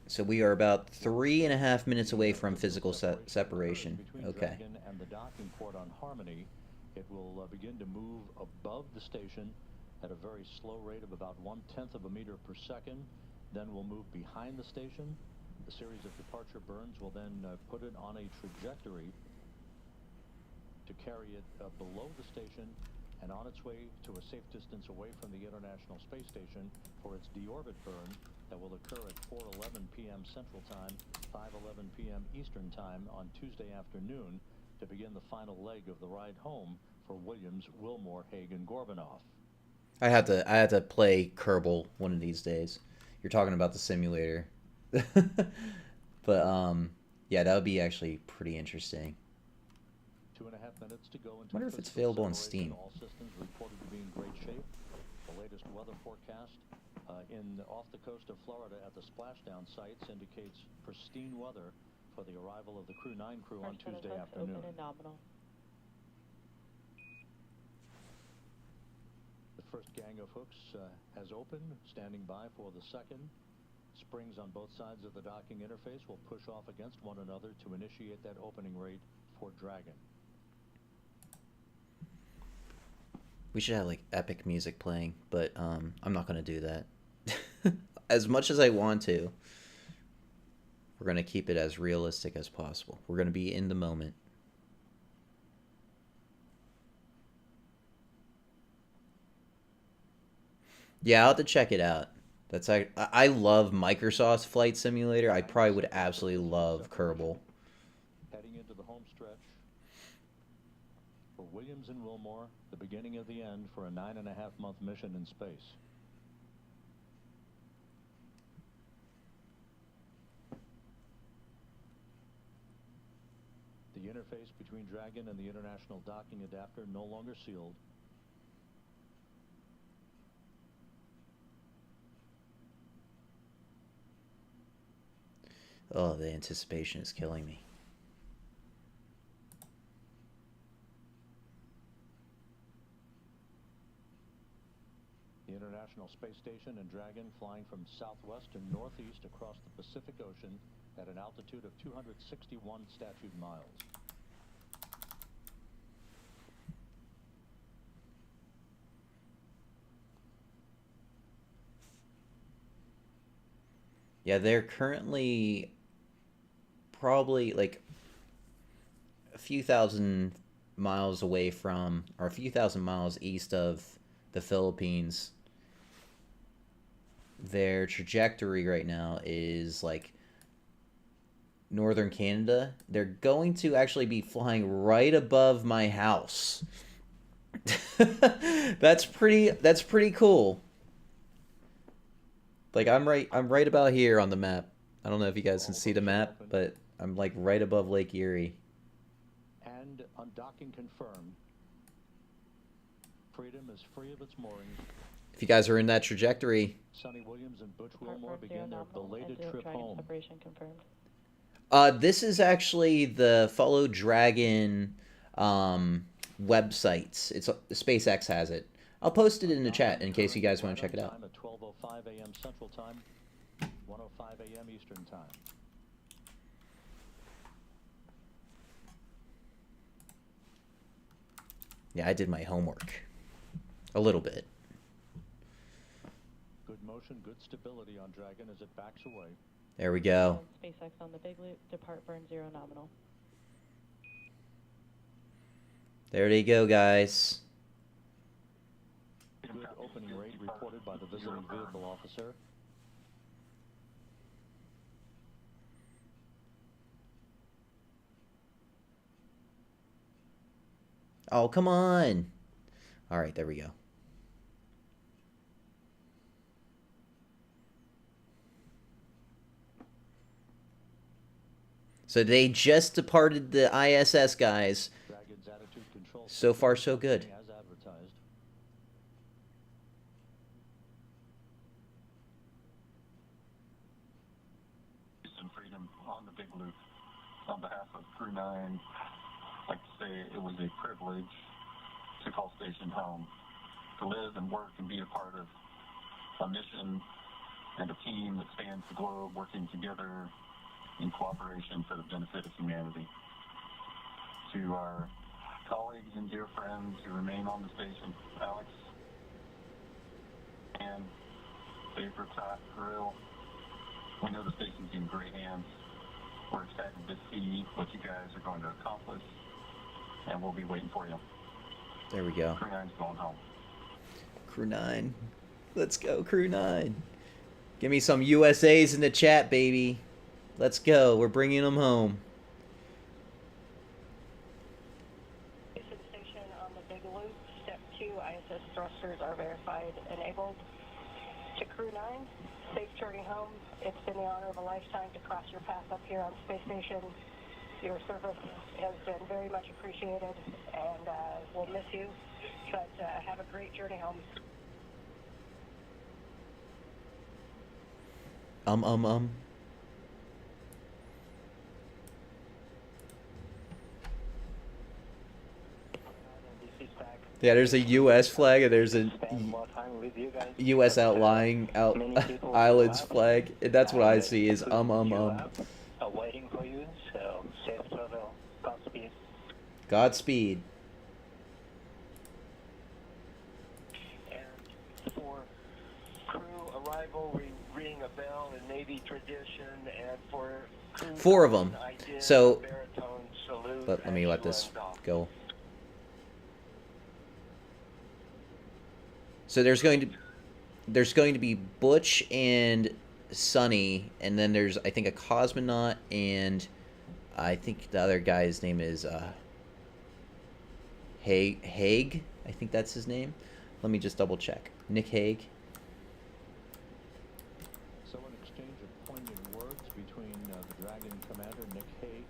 Speaker 7: So we are about 3.5 minutes away from physical separation. Okay.
Speaker 16: And the docking port on Harmony, it will begin to move above the station at a very slow rate of about 1/10 of a meter per second. Then we'll move behind the station. The series of departure burns will then put it on a trajectory to carry it below the station and on its way to a safe distance away from the International Space Station for its deorbit burn that will occur at 4:11 p.m. Central Time, 5:11 p.m. Eastern Time on Tuesday afternoon to begin the final leg of the ride home for Williams, Wilmore, Haig, and Gorbanoff.
Speaker 7: I had to play Kerbal one of these days. You're talking about the simulator. But yeah, that would be actually pretty interesting.
Speaker 16: 2.5 minutes to go into
Speaker 7: I wonder if it's available on Steam.
Speaker 16: All systems reported to be in great shape. The latest weather forecast off the coast of Florida at the splashdown sites indicates pristine weather for the arrival of the Crew 9 crew on Tuesday afternoon.
Speaker 14: Open and nominal.
Speaker 16: The first gang of hooks has opened, standing by for the second. Springs on both sides of the docking interface will push off against one another to initiate that opening rate for Dragon.
Speaker 7: We should have like epic music playing, but I'm not gonna do that. As much as I want to, we're gonna keep it as realistic as possible. We're gonna be in the moment. Yeah, I'll have to check it out. I love Microsoft's Flight Simulator. I probably would absolutely love Kerbal.
Speaker 16: Heading into the home stretch for Williams and Wilmore, the beginning of the end for a 9.5-month mission in space. The interface between Dragon and the International Docking Adapter no longer sealed.
Speaker 7: Oh, the anticipation is killing me.
Speaker 16: The International Space Station and Dragon flying from southwest to northeast across the Pacific Ocean at an altitude of 261 statute miles.
Speaker 7: Yeah, they're currently probably like a few thousand miles away from, or a few thousand miles east of the Philippines. Their trajectory right now is like northern Canada. They're going to actually be flying right above my house. That's pretty cool. Like I'm right about here on the map. I don't know if you guys can see the map, but I'm like right above Lake Erie.
Speaker 16: And undocking confirmed. Freedom is free of its moorings.
Speaker 7: If you guys are in that trajectory,
Speaker 16: Sonny Williams and Butch Wilmore begin their belated trip home.
Speaker 14: Separation confirmed.
Speaker 7: this is actually the Follow Dragon websites. It's SpaceX has it. I'll post it in the chat in case you guys want to check it out.
Speaker 16: At 12:05 a.m. Central Time, 1:05 a.m. Eastern Time.
Speaker 7: Yeah, I did my homework. A little bit.
Speaker 16: Good motion, good stability on Dragon as it backs away.
Speaker 7: There we go.
Speaker 14: SpaceX on the big loop. Depart burn 0 nominal.
Speaker 7: There they go, guys.
Speaker 16: Good opening rate reported by the visiting vehicle officer.
Speaker 7: Oh, come on. All right, there we go. So they just departed the ISS, guys. So far, so good.
Speaker 16: As advertised.
Speaker 15: Houston Freedom on the Big Loop. On behalf of Crew 9, I'd like to say it was a privilege to call station home, to live and work and be a part of a mission and a team that spans the globe working together in cooperation for the benefit of humanity. To our colleagues and dear friends who remain on the station, Alex and Dave Grill, we know the station's in great hands. We're excited to see what you guys are going to accomplish, and we'll be waiting for you.
Speaker 7: There we go.
Speaker 15: Crew 9's going home.
Speaker 7: Crew 9. Let's go, Crew 9. Give me some USAs in the chat, baby. Let's go. We're bringing them home.
Speaker 17: Station on the Big Loop. Step 2, ISS thrusters are verified enabled. To Crew 9, safe journey home. It's been the honor of a lifetime to cross your path up here on Space Station. Your service has been very much appreciated, and we'll miss you, but have a great journey home.
Speaker 7: Yeah, there's a U.S. flag and there's a U.S. islands flag. And that's what I see is
Speaker 17: Waiting for you, so safe travel. Godspeed.
Speaker 7: Godspeed.
Speaker 17: And for crew arrival, we ring a bell in Navy tradition, and for crew
Speaker 7: 4 of them. So,
Speaker 17: baritone salute.
Speaker 7: let me let this go. So there's going to be Butch and Sonny, and then there's, I think, a cosmonaut, and I think the other guy's name is Haig. I think that's his name. Let me just double check. Nick Haig.
Speaker 16: So an exchange of poignant words between the Dragon commander, Nick Haig,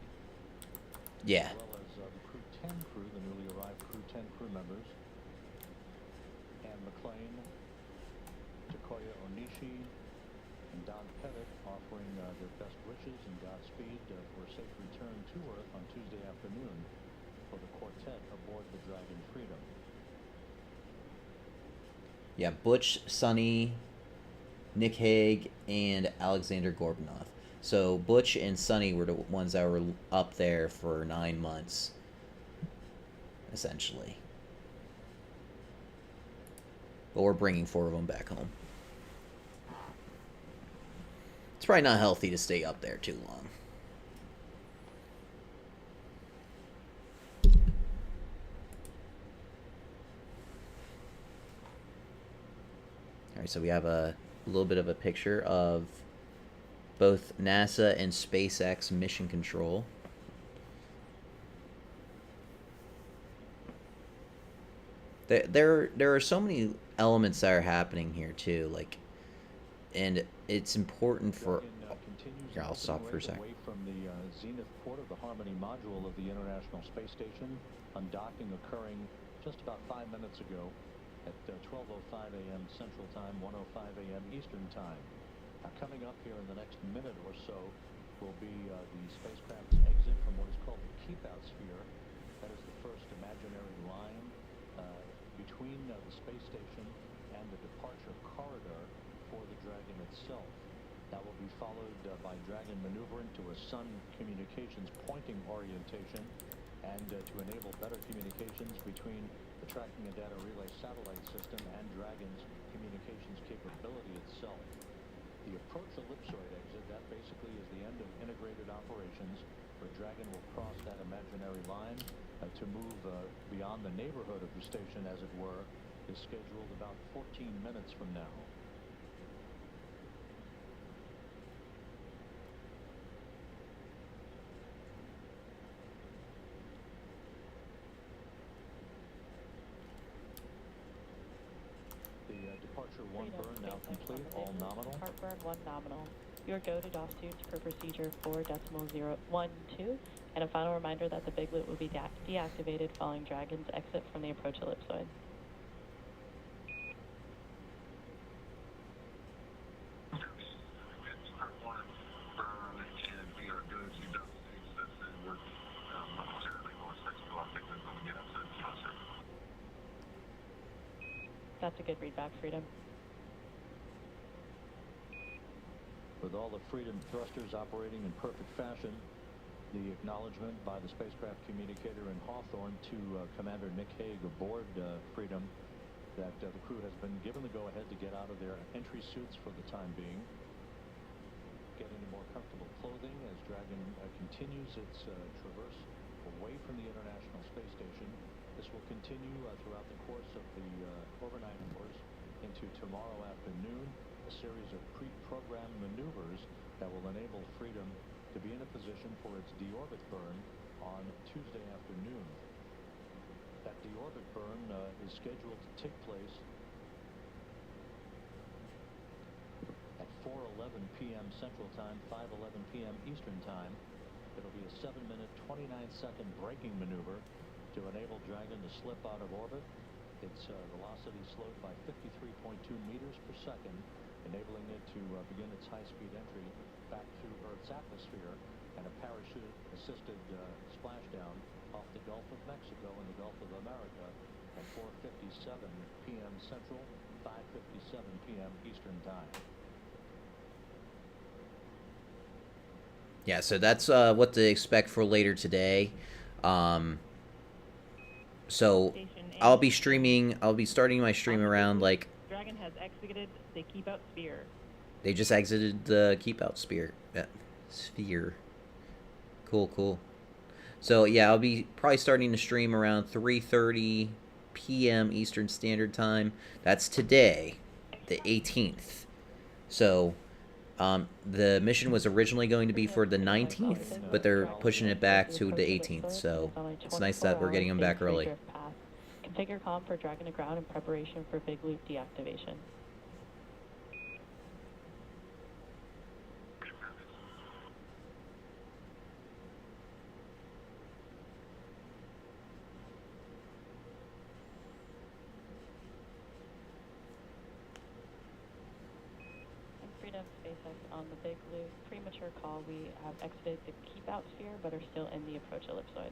Speaker 7: Yeah.
Speaker 16: as well as the Crew 10 crew, the newly arrived Crew 10 crew members, Ann McLean, Takoya Onishi, and Don Pettit offering their best wishes and Godspeed for a safe return to Earth on Tuesday afternoon for the quartet aboard the Dragon Freedom.
Speaker 7: Yeah, Butch, Sonny, Nick Haig, and Alexander Gorbanov. So Butch and Sonny were the ones that were up there for 9 months, essentially. But we're bringing 4 of them back home. It's probably not healthy to stay up there too long. So we have a little bit of a picture of both NASA and SpaceX mission control. There are so many elements that are happening here too, like, and it's important for. Here, I'll stop for a sec.
Speaker 16: Away from the zenith port of the Harmony module of the International Space Station, undocking occurring just about 5 minutes ago at 12:05 a.m. Central Time, 1:05 a.m. Eastern Time. Now, coming up here in the next minute or so will be the spacecraft's exit from what is called the keep-out sphere. That is the first imaginary line between the space station and the departure corridor for the Dragon itself. That will be followed by Dragon maneuvering to a Sun communications pointing orientation and to enable better communications between the tracking and data relay satellite system and Dragon's communications capability itself. The approach ellipsoid exit, that basically is the end of integrated operations, where Dragon will cross that imaginary line to move beyond the neighborhood of the station, as it were, is scheduled about 14 minutes from now. Departure 1 burn now complete, all nominal.
Speaker 14: Heartburn 1 nominal. Your go to DOS tubes for procedure 4.012, and a final reminder that the big loop will be deactivated following Dragon's exit from the approach ellipsoid. That's a good readback, Freedom.
Speaker 16: With all the Freedom thrusters operating in perfect fashion, the acknowledgement by the spacecraft communicator in Hawthorne to Commander Nick Hague aboard Freedom that the crew has been given the go-ahead to get out of their entry suits for the time being, get into more comfortable clothing as Dragon continues its traverse away from the International Space Station. This will continue throughout the course of the overnight hours into tomorrow afternoon, a series of pre-programmed maneuvers that will enable Freedom to be in a position for its deorbit burn on Tuesday afternoon. That deorbit burn is scheduled to take place at 4:11 p.m. Central Time, 5:11 p.m. Eastern Time. It'll be a 7-minute, 29-second braking maneuver to enable Dragon to slip out of orbit. Its velocity slowed by 53.2 meters per second, enabling it to begin its high-speed entry back through Earth's atmosphere and a parachute-assisted splashdown off the Gulf of Mexico and the Gulf of America at 4:57 p.m. Central, 5:57 p.m. Eastern Time.
Speaker 7: Yeah, so that's what to expect for later today. So I'll be starting my stream around like.
Speaker 14: Dragon has exited the keep-out sphere.
Speaker 7: They just exited the keep-out sphere. Sphere. Cool. So yeah, I'll be probably starting to stream around 3:30 p.m. Eastern Standard Time. That's today, the 18th. So the mission was originally going to be for the 19th, but they're pushing it back to the 18th. So it's nice that we're getting them back early.
Speaker 14: Configure comm for Dragon to ground in preparation for big loop deactivation. Freedom SpaceX on the big loop premature call. We have exited the keep-out sphere, but are still in the approach ellipsoid.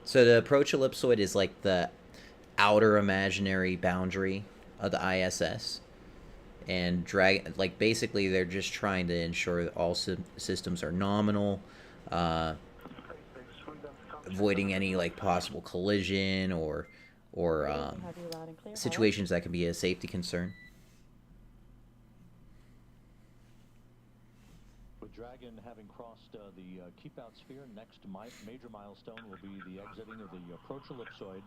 Speaker 7: So the approach ellipsoid is like the outer imaginary boundary of the ISS, and like basically they're just trying to ensure that all systems are nominal, avoiding any like possible collision or situations that can be a safety concern.
Speaker 16: With With Dragon having crossed the keep-out sphere, next major milestone will be the exiting of the approach ellipsoid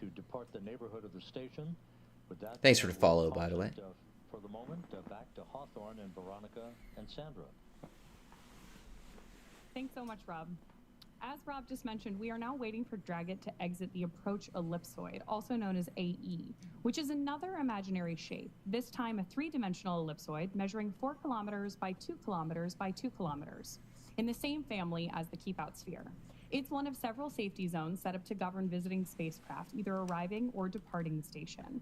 Speaker 16: to depart the neighborhood of the station. With that,
Speaker 7: Thanks for the
Speaker 16: we'll
Speaker 7: follow,
Speaker 16: toss
Speaker 7: by the way.
Speaker 16: it, for the moment, back to Hawthorne and Veronica and Sandra.
Speaker 12: Thanks so much, Rob. As Rob just mentioned, we are now waiting for Dragon to exit the approach ellipsoid, also known as AE, which is another imaginary shape, this time a three-dimensional ellipsoid measuring 4 kilometers by 2 kilometers by 2 kilometers, in the same family as the keep-out sphere. It's one of several safety zones set up to govern visiting spacecraft, either arriving or departing the station.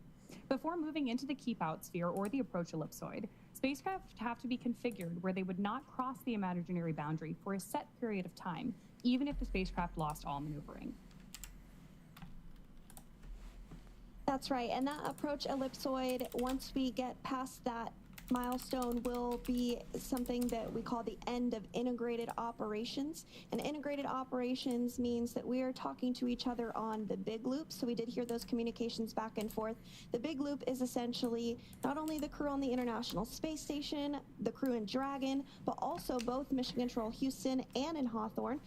Speaker 12: Before moving into the keep-out sphere or the approach ellipsoid, spacecraft have to be configured where they would not cross the imaginary boundary for a set period of time, even if the spacecraft lost all maneuvering.
Speaker 13: That's right, and that approach ellipsoid, once we get past that milestone, will be something that we call the end of integrated operations. And integrated operations means that we are talking to each other on the big loop. So we did hear those communications back and forth. The big loop is essentially not only the crew on the International Space Station, the crew in Dragon, but also both Mission Control Houston and in Hawthorne.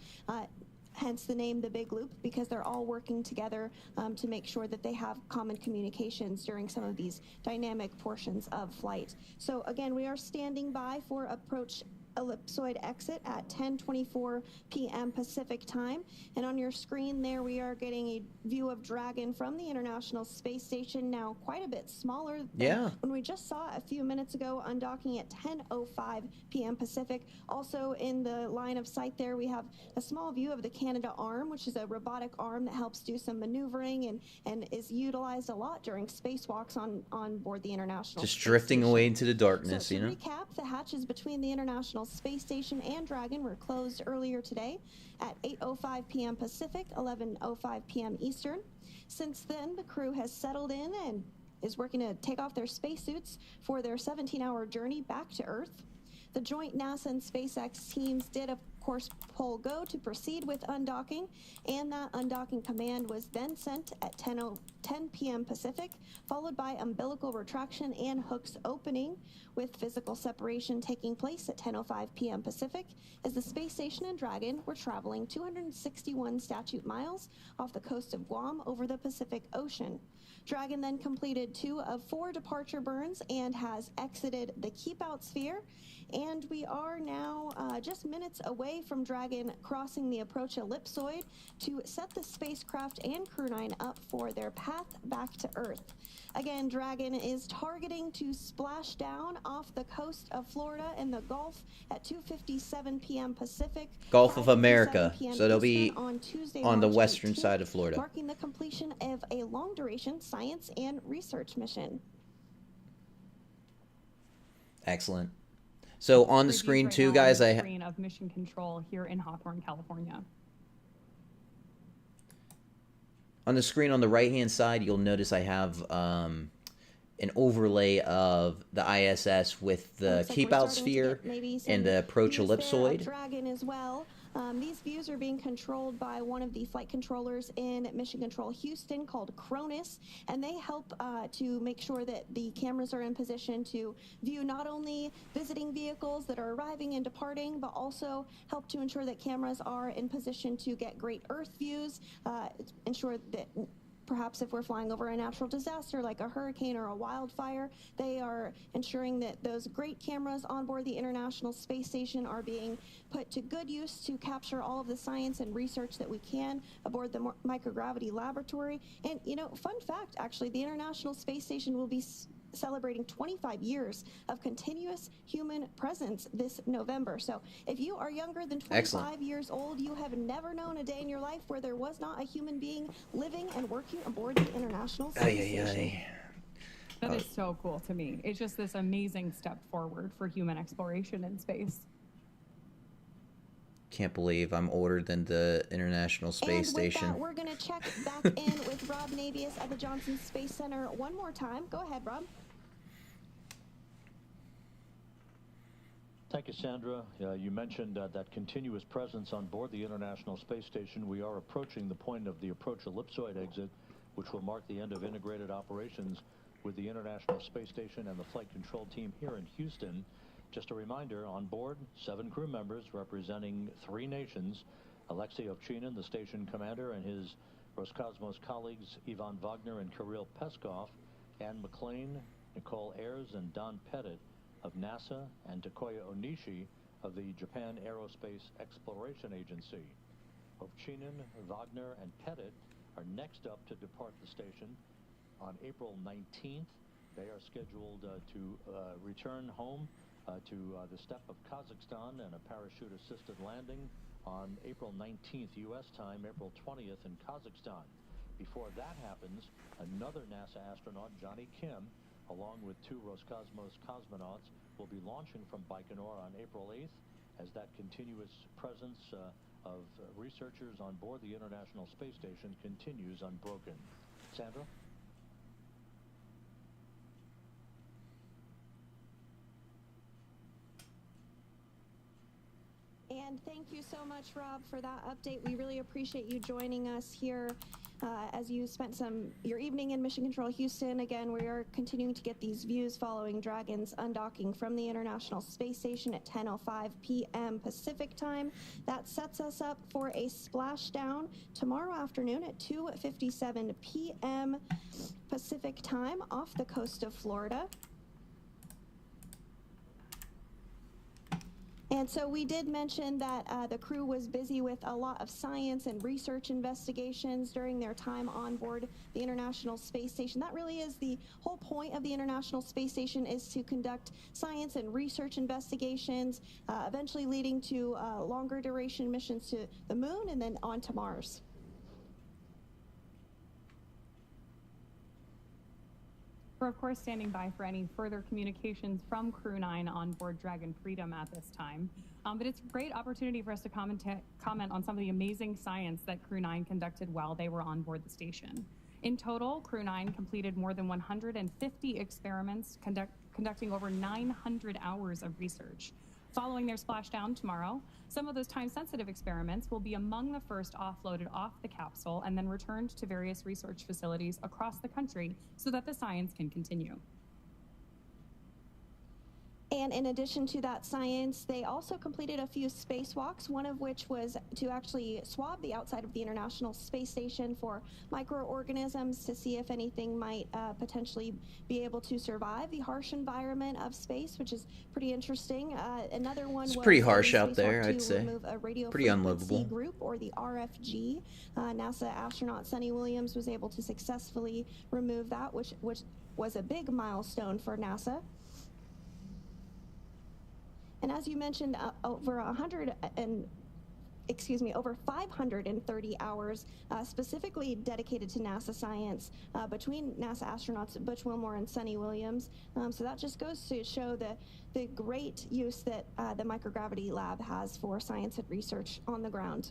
Speaker 13: Hence the name The Big Loop, because they're all working together to make sure that they have common communications during some of these dynamic portions of flight. So again, we are standing by for approach ellipsoid exit at 10:24 p.m. Pacific time. And on your screen there, we are getting a view of Dragon from the International Space Station, now quite a bit smaller than when we just saw a few minutes ago, undocking at 10:05 p.m. Pacific. Also in the line of sight there, we have a small view of the Canada arm, which is a robotic arm that helps do some maneuvering and is utilized a lot during spacewalks on board the International
Speaker 7: Just
Speaker 13: Space
Speaker 7: drifting
Speaker 13: Station.
Speaker 7: away into the darkness,
Speaker 13: So
Speaker 7: you
Speaker 13: to
Speaker 7: know?
Speaker 13: recap, the hatches between the International Space Station and Dragon were closed earlier today at 8:05 p.m. Pacific, 11:05 p.m. Eastern. Since then, the crew has settled in and is working to take off their spacesuits for their 17-hour journey back to Earth. The joint NASA and SpaceX teams did, of course, poll go to proceed with undocking, and that undocking command was then sent at 10 p.m. Pacific, followed by umbilical retraction and hooks opening, with physical separation taking place at 10:05 p.m. Pacific, as the space station and Dragon were traveling 261 statute miles off the coast of Guam over the Pacific Ocean. Dragon then completed 2 of 4 departure burns and has exited the keep-out sphere. And we are now just minutes away from Dragon crossing the approach ellipsoid to set the spacecraft and Crew 9 up for their path back to Earth. Again, Dragon is targeting to splash down off the coast of Florida in the Gulf at 2:57 p.m. Pacific.
Speaker 7: Gulf of America.
Speaker 13: 5:57 p.m.
Speaker 7: So they'll be
Speaker 13: Eastern on Tuesday,
Speaker 7: on the
Speaker 13: March
Speaker 7: western
Speaker 13: 18th,
Speaker 7: side of Florida.
Speaker 13: marking the completion of a long-duration science and research mission.
Speaker 7: Excellent. So on the screen
Speaker 12: Right
Speaker 7: too,
Speaker 12: now
Speaker 7: guys,
Speaker 12: on the screen of Mission Control here in Hawthorne, California.
Speaker 7: on the screen on the right-hand side, you'll notice I have an overlay of the ISS with the keep-out sphere and the approach ellipsoid.
Speaker 13: Dragon as well. These views are being controlled by one of the flight controllers in Mission Control Houston called Cronus, and they help to make sure that the cameras are in position to view not only visiting vehicles that are arriving and departing, but also help to ensure that cameras are in position to get great Earth views, ensure that perhaps if we're flying over a natural disaster like a hurricane or a wildfire, they are ensuring that those great cameras on board the International Space Station are being put to good use to capture all of the science and research that we can aboard the microgravity laboratory. And, you know, fun fact, actually, the International Space Station will be celebrating 25 years of continuous human presence this November. So if you are younger than 25 years old, you have never known a day in your life where there was not a human being living and working aboard the International Space Station.
Speaker 12: That is so cool to me. It's just this amazing step forward for human exploration in space.
Speaker 7: Can't believe I'm older than the International Space Station.
Speaker 13: That, we're going to check back in with Rob Navius at the Johnson Space Center one more time. Go ahead, Rob.
Speaker 16: Thank you, Sandra. You mentioned that continuous presence on board the International Space Station. We are approaching the point of the approach ellipsoid exit, which will mark the end of integrated operations with the International Space Station and the flight control team here in Houston. Just a reminder, on board, 7 crew members representing 3 nations. Alexei Ovchinin, the station commander, and his Roscosmos colleagues Ivan Wagner and Kirill Peskov, Anne McLean, Nicole Ayers, and Don Pettit of NASA, and Takoya Onishi of the Japan Aerospace Exploration Agency. Ovchinin, Wagner, and Pettit are next up to depart the station on April 19th. They are scheduled to return home to the steppe of Kazakhstan and a parachute-assisted landing on April 19th U.S. time, April 20th in Kazakhstan. Before that happens, another NASA astronaut, Johnny Kim, along with 2 Roscosmos cosmonauts, will be launching from Baikonur on April 8th as that continuous presence of researchers on board the International Space Station continues unbroken. Sandra?
Speaker 13: And thank you so much, Rob, for that update. We really appreciate you joining us here as you spent your evening in Mission Control Houston. Again, we are continuing to get these views following Dragon's undocking from the International Space Station at 10:05 p.m. Pacific time. That sets us up for a splashdown tomorrow afternoon at 2:57 p.m. Pacific time off the coast of Florida. And so we did mention that the crew was busy with a lot of science and research investigations during their time on board the International Space Station. That really is the whole point of the International Space Station, is to conduct science and research investigations, eventually leading to longer duration missions to the moon and then on to Mars.
Speaker 12: We're of course standing by for any further communications from Crew 9 on board Dragon Freedom at this time. But it's a great opportunity for us to comment on some of the amazing science that Crew 9 conducted while they were on board the station. In total, Crew 9 completed more than 150 experiments, conducting over 900 hours of research. Following their splashdown tomorrow, some of those time-sensitive experiments will be among the first offloaded off the capsule and then returned to various research facilities across the country so that the science can continue.
Speaker 13: And in addition to that science, they also completed a few spacewalks, one of which was to actually swab the outside of the International Space Station for microorganisms to see if anything might potentially be able to survive the harsh environment of space, which is pretty interesting. Another one
Speaker 7: It's
Speaker 13: was
Speaker 7: pretty harsh out
Speaker 13: spacewalk
Speaker 7: there,
Speaker 13: to
Speaker 7: I'd say.
Speaker 13: remove a radio
Speaker 7: Pretty
Speaker 13: frequency
Speaker 7: unlivable.
Speaker 13: group, or the RFG. NASA astronaut Sunny Williams was able to successfully remove that, which was a big milestone for NASA. And as you mentioned, over 530 hours specifically dedicated to NASA science between NASA astronauts Butch Wilmore and Sunny Williams. So that just goes to show the great use that the microgravity lab has for science and research on the ground.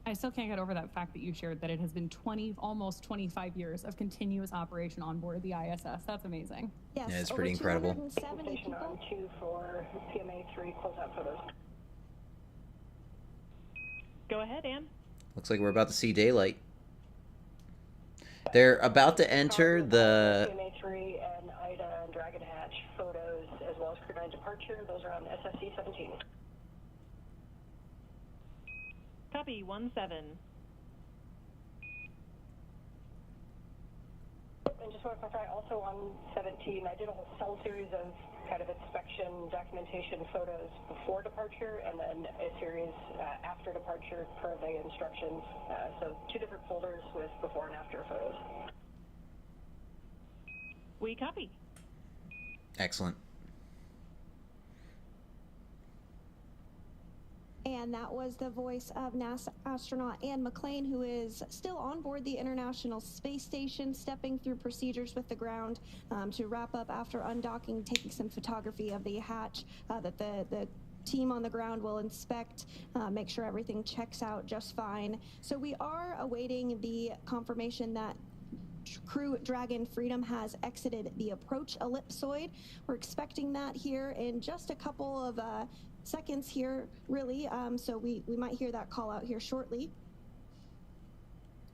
Speaker 12: I still can't get over that fact that you shared that it has been almost 25 years of continuous operation on board the ISS. That's amazing.
Speaker 13: Yes,
Speaker 7: yeah, it's pretty incredible.
Speaker 13: 270 people.
Speaker 17: On 2 for PMA3 closeout photos.
Speaker 14: Go ahead, Ann.
Speaker 7: Looks like we're about to see daylight. They're about to enter the...
Speaker 17: PMA3 and IDA and Dragon Hatch photos, as well as Crew 9 departure. Those are on SSC 17.
Speaker 14: Copy, 1-7.
Speaker 17: And just want to clarify, also on 17, I did a whole series of kind of inspection documentation photos before departure, and then a series after departure per the instructions. So 2 different folders with before and after photos.
Speaker 14: We copy.
Speaker 7: Excellent.
Speaker 13: And that was the voice of NASA astronaut Anne McLean, who is still on board the International Space Station, stepping through procedures with the ground to wrap up after undocking, taking some photography of the hatch that the team on the ground will inspect, make sure everything checks out just fine. So we are awaiting the confirmation that Crew Dragon Freedom has exited the approach ellipsoid. We're expecting that here in just a couple of seconds here, really. So we might hear that call out here shortly.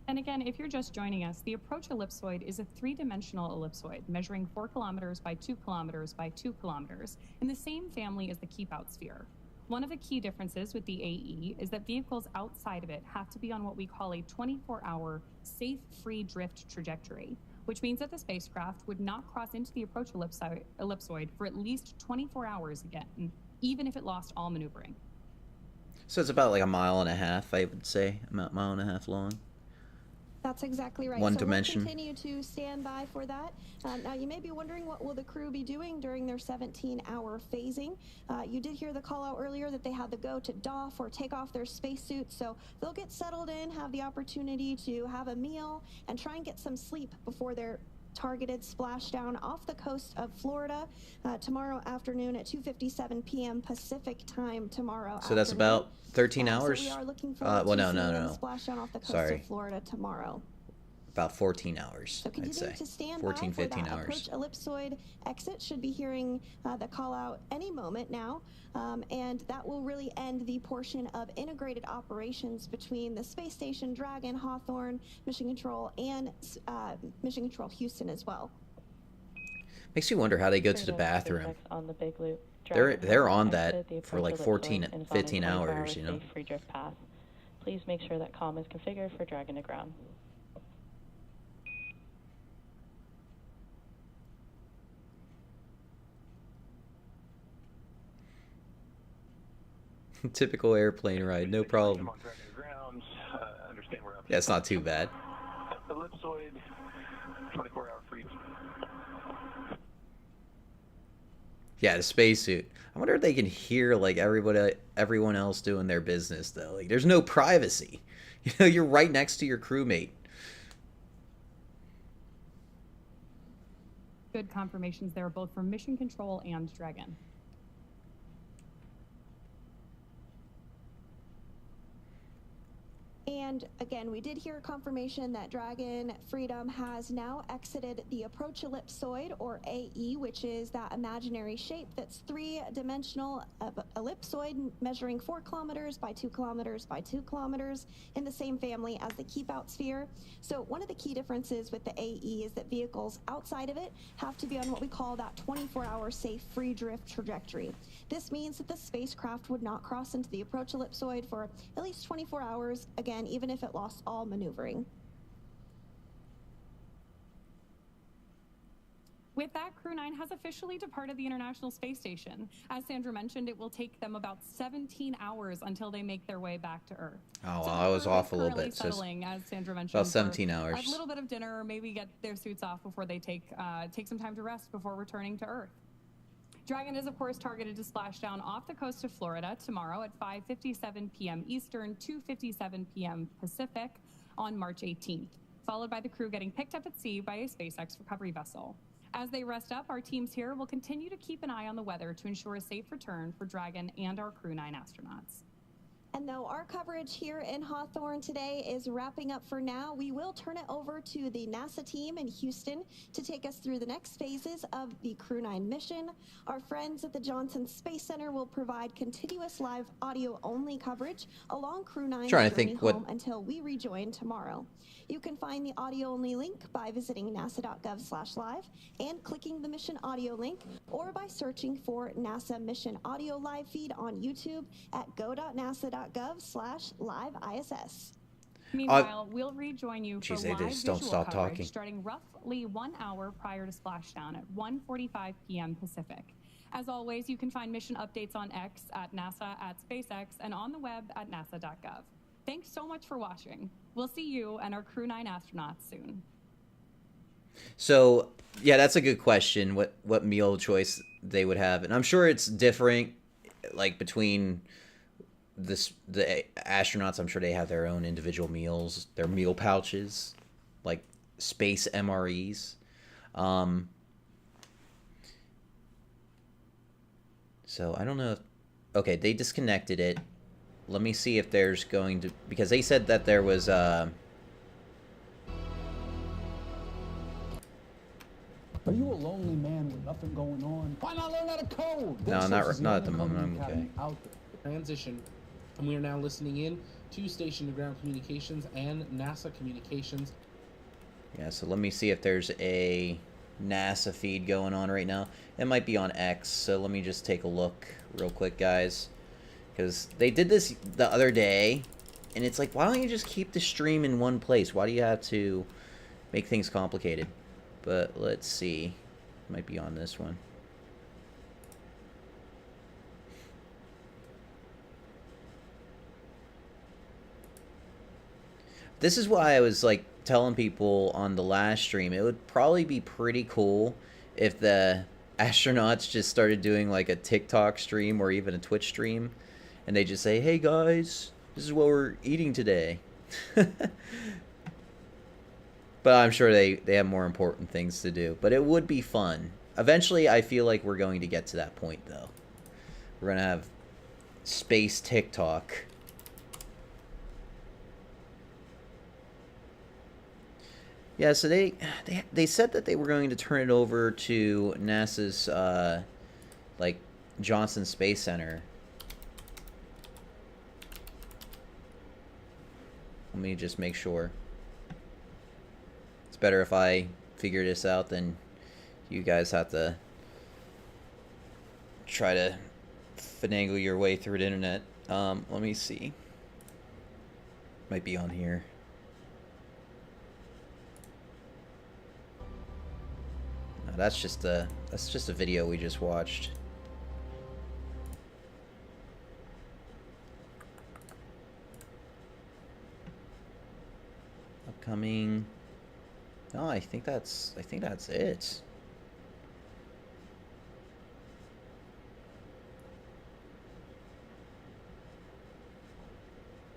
Speaker 12: And again, if you're just joining us, the approach ellipsoid is a three-dimensional ellipsoid measuring 4 kilometers by 2 kilometers by 2 kilometers in the same family as the keep-out sphere. One of the key differences with the AE is that vehicles outside of it have to be on what we call a 24-hour safe free drift trajectory, which means that the spacecraft would not cross into the approach ellipsoid for at least 24 hours again, even if it lost all maneuvering.
Speaker 7: So it's about like a mile and a half, I would say, about a mile and a half long.
Speaker 13: That's exactly right.
Speaker 7: One
Speaker 13: so
Speaker 7: dimension.
Speaker 13: We'll continue to stand by for that. Now, you may be wondering, what will the crew be doing during their 17-hour phasing? You did hear the call out earlier that they had to go to doff or take off their spacesuits, so they'll get settled in, have the opportunity to have a meal, and try and get some sleep before their targeted splashdown off the coast of Florida tomorrow afternoon at 2:57 p.m. Pacific time tomorrow.
Speaker 7: So that's about 13 hours?
Speaker 13: So we are looking forward
Speaker 7: well,
Speaker 13: to
Speaker 7: no.
Speaker 13: splashdown off the coast
Speaker 7: Sorry.
Speaker 13: of Florida tomorrow.
Speaker 7: About 14 hours,
Speaker 13: So
Speaker 7: I'd
Speaker 13: continue
Speaker 7: say.
Speaker 13: to stand
Speaker 7: 14,
Speaker 13: by for
Speaker 7: 15
Speaker 13: that
Speaker 7: hours.
Speaker 13: approach ellipsoid exit. Should be hearing the call out any moment now, and that will really end the portion of integrated operations between the space station, Dragon, Hawthorne, Mission Control, and Mission Control Houston as well.
Speaker 7: Makes you wonder how they go to the bathroom.
Speaker 14: SpaceX on the big loop.
Speaker 7: They're on
Speaker 14: Exit
Speaker 7: that
Speaker 14: the
Speaker 7: for like
Speaker 14: approach
Speaker 7: 14,
Speaker 14: ellipsoid and find a
Speaker 7: 15
Speaker 14: 24-hour
Speaker 7: hours, you know?
Speaker 14: safe free drift path. Please make sure that comm is configured for Dragon to ground.
Speaker 7: Typical airplane ride, no problem. Yeah, it's not too bad.
Speaker 15: Ellipsoid, 24-hour free.
Speaker 7: Yeah, the spacesuit. I wonder if they can hear like everyone else doing their business though. Like, there's no privacy. You know, you're right next to your crewmate.
Speaker 12: Good confirmations there, both from Mission Control and Dragon.
Speaker 13: And again, we did hear confirmation that Dragon Freedom has now exited the approach ellipsoid, or AE, which is that imaginary shape that's three-dimensional ellipsoid measuring 4 kilometers by 2 kilometers by 2 kilometers in the same family as the keep-out sphere. So one of the key differences with the AE is that vehicles outside of it have to be on what we call that 24-hour safe free drift trajectory. This means that the spacecraft would not cross into the approach ellipsoid for at least 24 hours, again, even if it lost all maneuvering.
Speaker 12: With that, Crew 9 has officially departed the International Space Station. As Sandra mentioned, it will take them about 17 hours until they make their way back to Earth.
Speaker 7: Oh,
Speaker 12: So
Speaker 7: I was off a little
Speaker 12: currently
Speaker 7: bit. So
Speaker 12: settling, as Sandra mentioned,
Speaker 7: about 17
Speaker 12: for
Speaker 7: hours.
Speaker 12: a little bit of dinner, or maybe get their suits off before they take some time to rest before returning to Earth. Dragon is, of course, targeted to splash down off the coast of Florida tomorrow at 5:57 p.m. Eastern, 2:57 p.m. Pacific on March 18th, followed by the crew getting picked up at sea by a SpaceX recovery vessel. As they rest up, our teams here will continue to keep an eye on the weather to ensure a safe return for Dragon and our Crew 9 astronauts.
Speaker 13: And though our coverage here in Hawthorne today is wrapping up for now, we will turn it over to the NASA team in Houston to take us through the next phases of the Crew 9 mission. Our friends at the Johnson Space Center will provide continuous live audio-only coverage along Crew 9's journey home until we rejoin tomorrow. You can find the audio-only link by visiting nasa.gov/live and clicking the mission audio link, or by searching for NASA Mission Audio Live feed on YouTube at go.nasa.gov/live-ISS.
Speaker 12: Meanwhile, we'll rejoin you for
Speaker 7: they
Speaker 12: live
Speaker 7: just don't
Speaker 12: visual
Speaker 7: stop
Speaker 12: coverage
Speaker 7: talking.
Speaker 12: starting roughly 1 hour prior to splashdown at 1:45 p.m. Pacific. As always, you can find mission updates on X at NASA at SpaceX and on the web at nasa.gov. Thanks so much for watching. We'll see you and our Crew 9 astronauts soon.
Speaker 7: So, yeah, that's a good question. What meal choice they would have, and I'm sure it's different, like between the astronauts. I'm sure they have their own individual meals, their meal pouches, like space MREs. So I don't know. Okay, they disconnected it. Let me see if there's going to, because they said that there was
Speaker 11: Are you a lonely man with nothing going on? Why not learn how to code?
Speaker 7: No, not at the moment. I'm okay.
Speaker 18: Transition, and we are now listening in to station-to-ground communications and NASA communications.
Speaker 7: Yeah, so let me see if there's a NASA feed going on right now. It might be on X, so let me just take a look real quick, guys. Because they did this the other day, and it's like, why don't you just keep the stream in one place? Why do you have to make things complicated? But let's see. It might be on this one. This is why I was like telling people on the last stream, it would probably be pretty cool if the astronauts just started doing like a TikTok stream or even a Twitch stream, and they just say, hey guys, this is what we're eating today. But I'm sure they have more important things to do. But it would be fun. Eventually, I feel like we're going to get to that point, though. We're going to have space TikTok. Yeah, so they said that they were going to turn it over to NASA's, like, Johnson Space Center. Let me just make sure. It's better if I figure this out than you guys have to try to finagle your way through the internet. Let me see. Might be on here. No, that's just a video we just watched. Upcoming. No, I think that's it.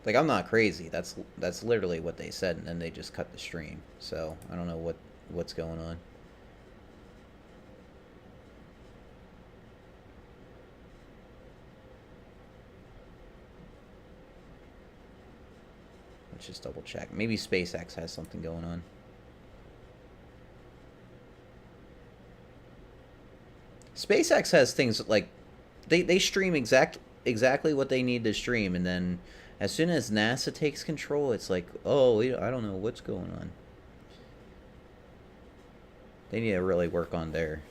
Speaker 7: Like, I'm not crazy. That's literally what they said, and then they just cut the stream. So I don't know what's going on. Let's just double check. Maybe SpaceX has something going on. SpaceX has things like they stream exactly what they need to stream, and then as soon as NASA takes control, it's like, oh, I don't know what's going on. They need to really work on their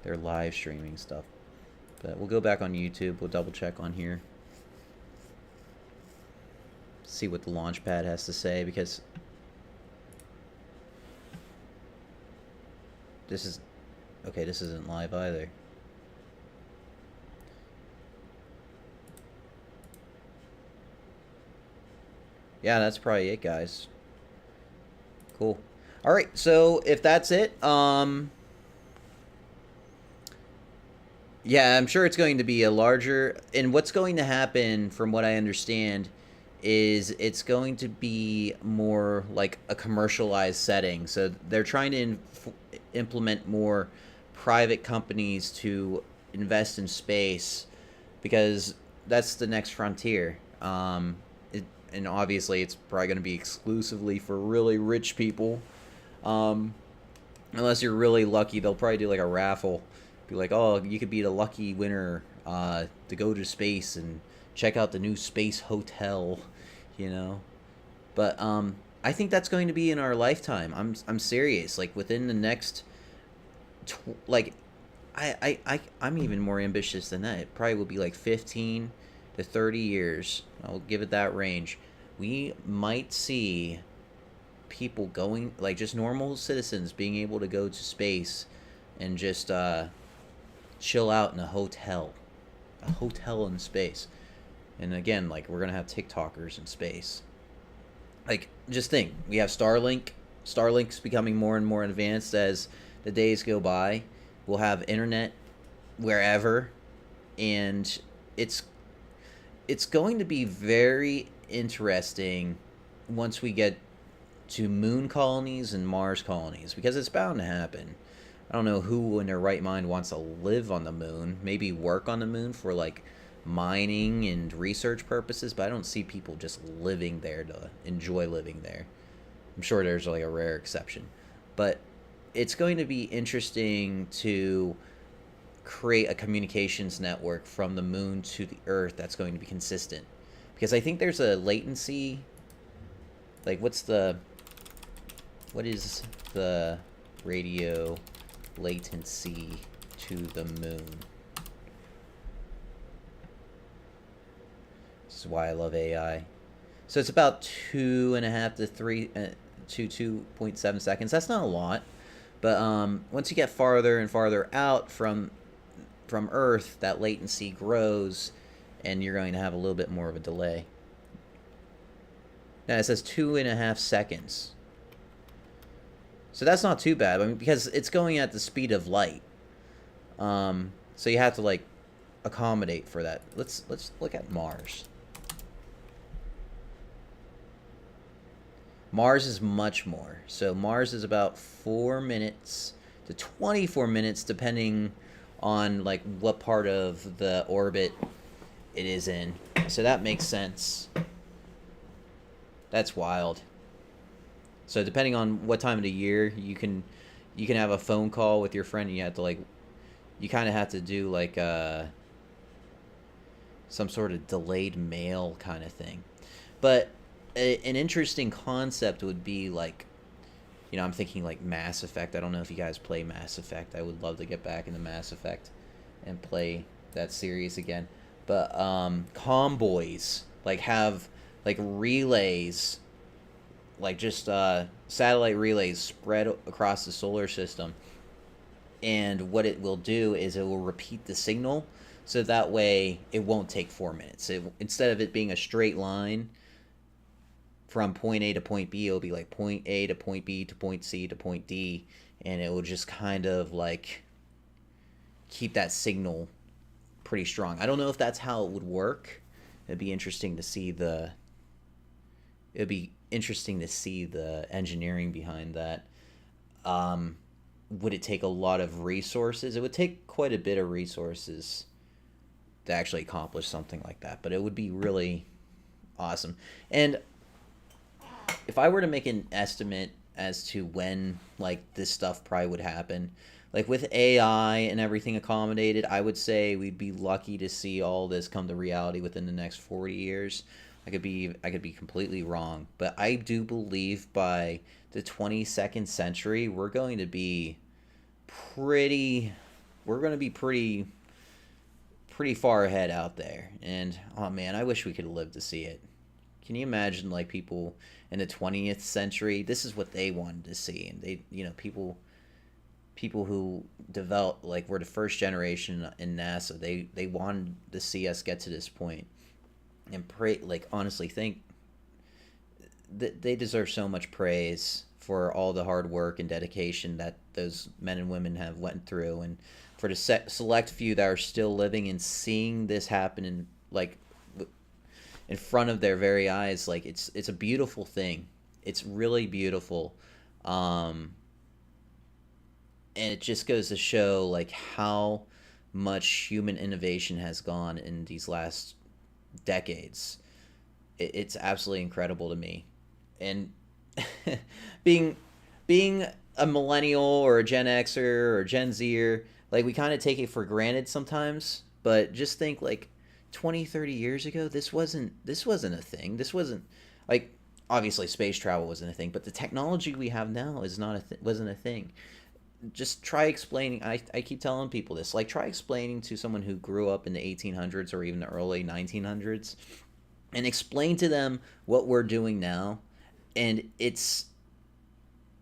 Speaker 7: live streaming stuff. But we'll go back on YouTube. We'll double check on here. See what the launch pad has to say, because this is okay. This isn't live either. Yeah, that's probably it, guys. Cool. All right, so if that's it, yeah, I'm sure it's going to be a larger, and what's going to happen, from what I understand, is it's going to be more like a commercialized setting. So they're trying to implement more private companies to invest in space, because that's the next frontier. And obviously it's probably going to be exclusively for really rich people. Unless you're really lucky, they'll probably do like a raffle. Be like, oh, you could be the lucky winner to go to space and check out the new space hotel, you know. But I think that's going to be in our lifetime. I'm serious. Like within the next, I'm even more ambitious than that. It probably will be like 15 to 30 years. I'll give it that range. We might see people going, like just normal citizens being able to go to space and just chill out in a hotel in space. And again, like, we're gonna have TikTokers in space. Like, just think, we have Starlink's becoming more and more advanced as the days go by. We'll have internet wherever, and it's going to be very interesting once we get to moon colonies and Mars colonies, because it's bound to happen. I don't know who in their right mind wants to live on the moon, maybe work on the moon for like mining and research purposes, but I don't see people just living there to enjoy living there. I'm sure there's like a rare exception, but it's going to be interesting to create a communications network from the moon to the Earth that's going to be consistent, Because I think there's a latency, like what is the radio latency to the moon? This is why I love AI. So it's about 2.5 to 2.7 seconds. That's not a lot, but once you get farther and farther out from Earth, that latency grows, and you're going to have a little bit more of a delay. Now it says 2.5 seconds. So that's not too bad. I mean, because it's going at the speed of light. So you have to like accommodate for that. Let's look at Mars. Mars is much more. So Mars is about 4 minutes to 24 minutes, depending on like what part of the orbit it is in. So that makes sense. That's wild. So depending on what time of the year, you can have a phone call with your friend, and you have to like, you kind of have to do like some sort of delayed mail kind of thing. But an interesting concept would be like, you know, I'm thinking like Mass Effect. I don't know if you guys play Mass Effect. I would love to get back into Mass Effect and play that series again. But convoys like have like relays, like just satellite relays spread across the solar system. And what it will do is it will repeat the signal, so that way it won't take 4 minutes. Instead of it being a straight line from point A to point B, it'll be like point A to point B to point C to point D, and it will just kind of like keep that signal pretty strong. I don't know if that's how it would work. It'd be interesting to see the engineering behind that. Would it take a lot of resources? It would take quite a bit of resources to actually accomplish something like that, but it would be really awesome. And if I were to make an estimate as to when like this stuff probably would happen, like with AI and everything accommodated, I would say we'd be lucky to see all this come to reality within the next 40 years. I could be completely wrong, but I do believe by the 22nd century we're going to be pretty far ahead out there. And oh man, I wish we could live to see it. Can you imagine like people in the 20th century? This is what they wanted to see, and they, you know, people who developed, like, were the first generation in NASA. They wanted to see us get to this point, and pray, like, honestly think that they deserve so much praise for all the hard work and dedication that those men and women have went through, and for the select few that are still living and seeing this happen in, like, in front of their very eyes. Like, it's a beautiful thing. It's really beautiful. And it just goes to show like how much human innovation has gone in these last decades. It's absolutely incredible to me. And being a millennial or a Gen Xer or a Gen Zer, like, we kind of take it for granted sometimes, but just think like 20, 30 years ago, this wasn't a thing. This wasn't, like, obviously space travel wasn't a thing, but the technology we have now is wasn't a thing. Just try explaining, I keep telling people this, like, try explaining to someone who grew up in the 1800s or even the early 1900s, and explain to them what we're doing now, and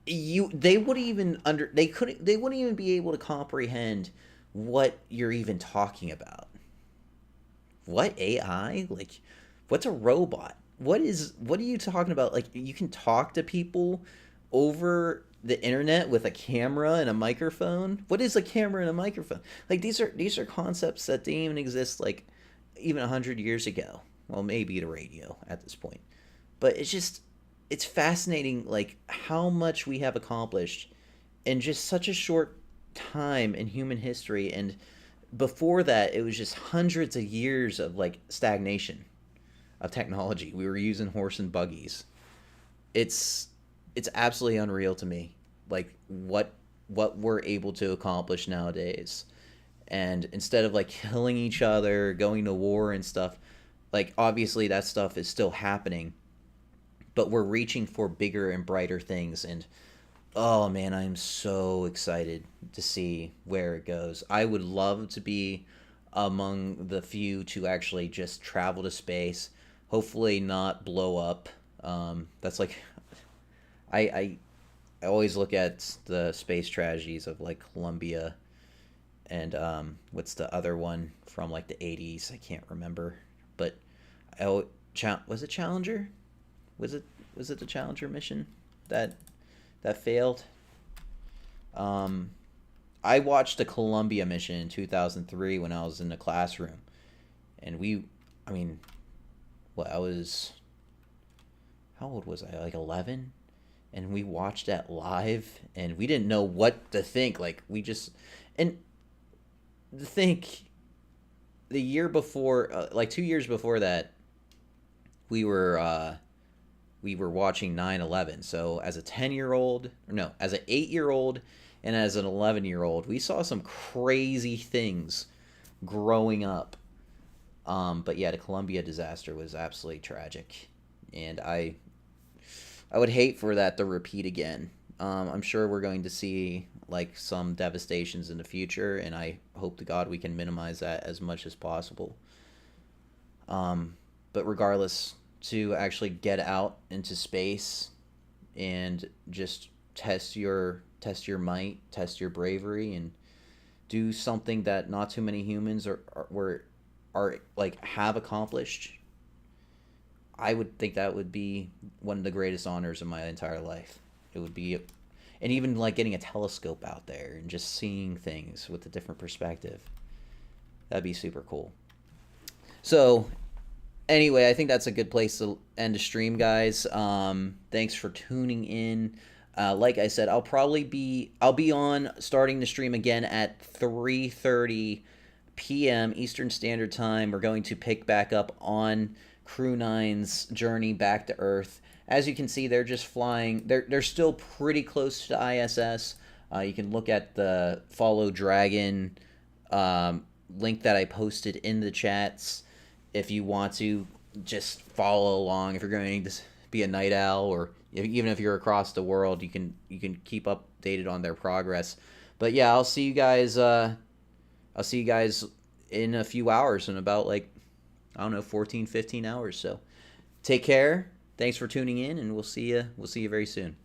Speaker 7: they wouldn't even be able to comprehend what you're even talking about. What, AI? Like, what's a robot? What are you talking about? Like, you can talk to people over the internet with a camera and a microphone? What is a camera and a microphone? Like, these are concepts that didn't even exist like even 100 years ago. Well, maybe the radio at this point. But it's fascinating, like, how much we have accomplished in just such a short time in human history. And before that, it was just hundreds of years of like stagnation of technology. We were using horse and buggies. It's absolutely unreal to me, like what we're able to accomplish nowadays. And instead of like killing each other, going to war and stuff, like, obviously that stuff is still happening, but we're reaching for bigger and brighter things. And oh man, I'm so excited to see where it goes. I would love to be among the few to actually just travel to space, hopefully not blow up. That's like, I always look at the space tragedies of like Columbia and what's the other one from like the 80s? I can't remember, but was it Challenger? Was it the Challenger mission that failed? I watched the Columbia mission in 2003 when I was in the classroom, and I mean, what, how old was I? Like 11, and we watched that live, and we didn't know what to think. Like, and the year before, like 2 years before that, we were watching 9/11. So as a 10-year-old, or no, as an 8-year-old and as an 11-year-old, we saw some crazy things growing up. But yeah, the Columbia disaster was absolutely tragic, and I would hate for that to repeat again. I'm sure we're going to see like some devastations in the future, and I hope to God we can minimize that as much as possible. But regardless, to actually get out into space and just test your might, test your bravery, and do something that not too many humans are like have accomplished, I would think that would be one of the greatest honors of my entire life. It would be, and even like getting a telescope out there and just seeing things with a different perspective. That'd be super cool. So anyway, I think that's a good place to end the stream, guys. Thanks for tuning in. Like I said, I'll be on starting the stream again at 3:30 p.m. Eastern Standard Time. We're going to pick back up on Crew 9's journey back to Earth. As you can see, they're just flying. They're still pretty close to ISS. You can look at the Follow Dragon link that I posted in the chats if you want to just follow along. If you're going to be a night owl, or even if you're across the world, you can keep updated on their progress. But yeah, I'll see you guys in a few hours, in about, like, I don't know, 14, 15 hours. So take care. Thanks for tuning in, and we'll see you very soon.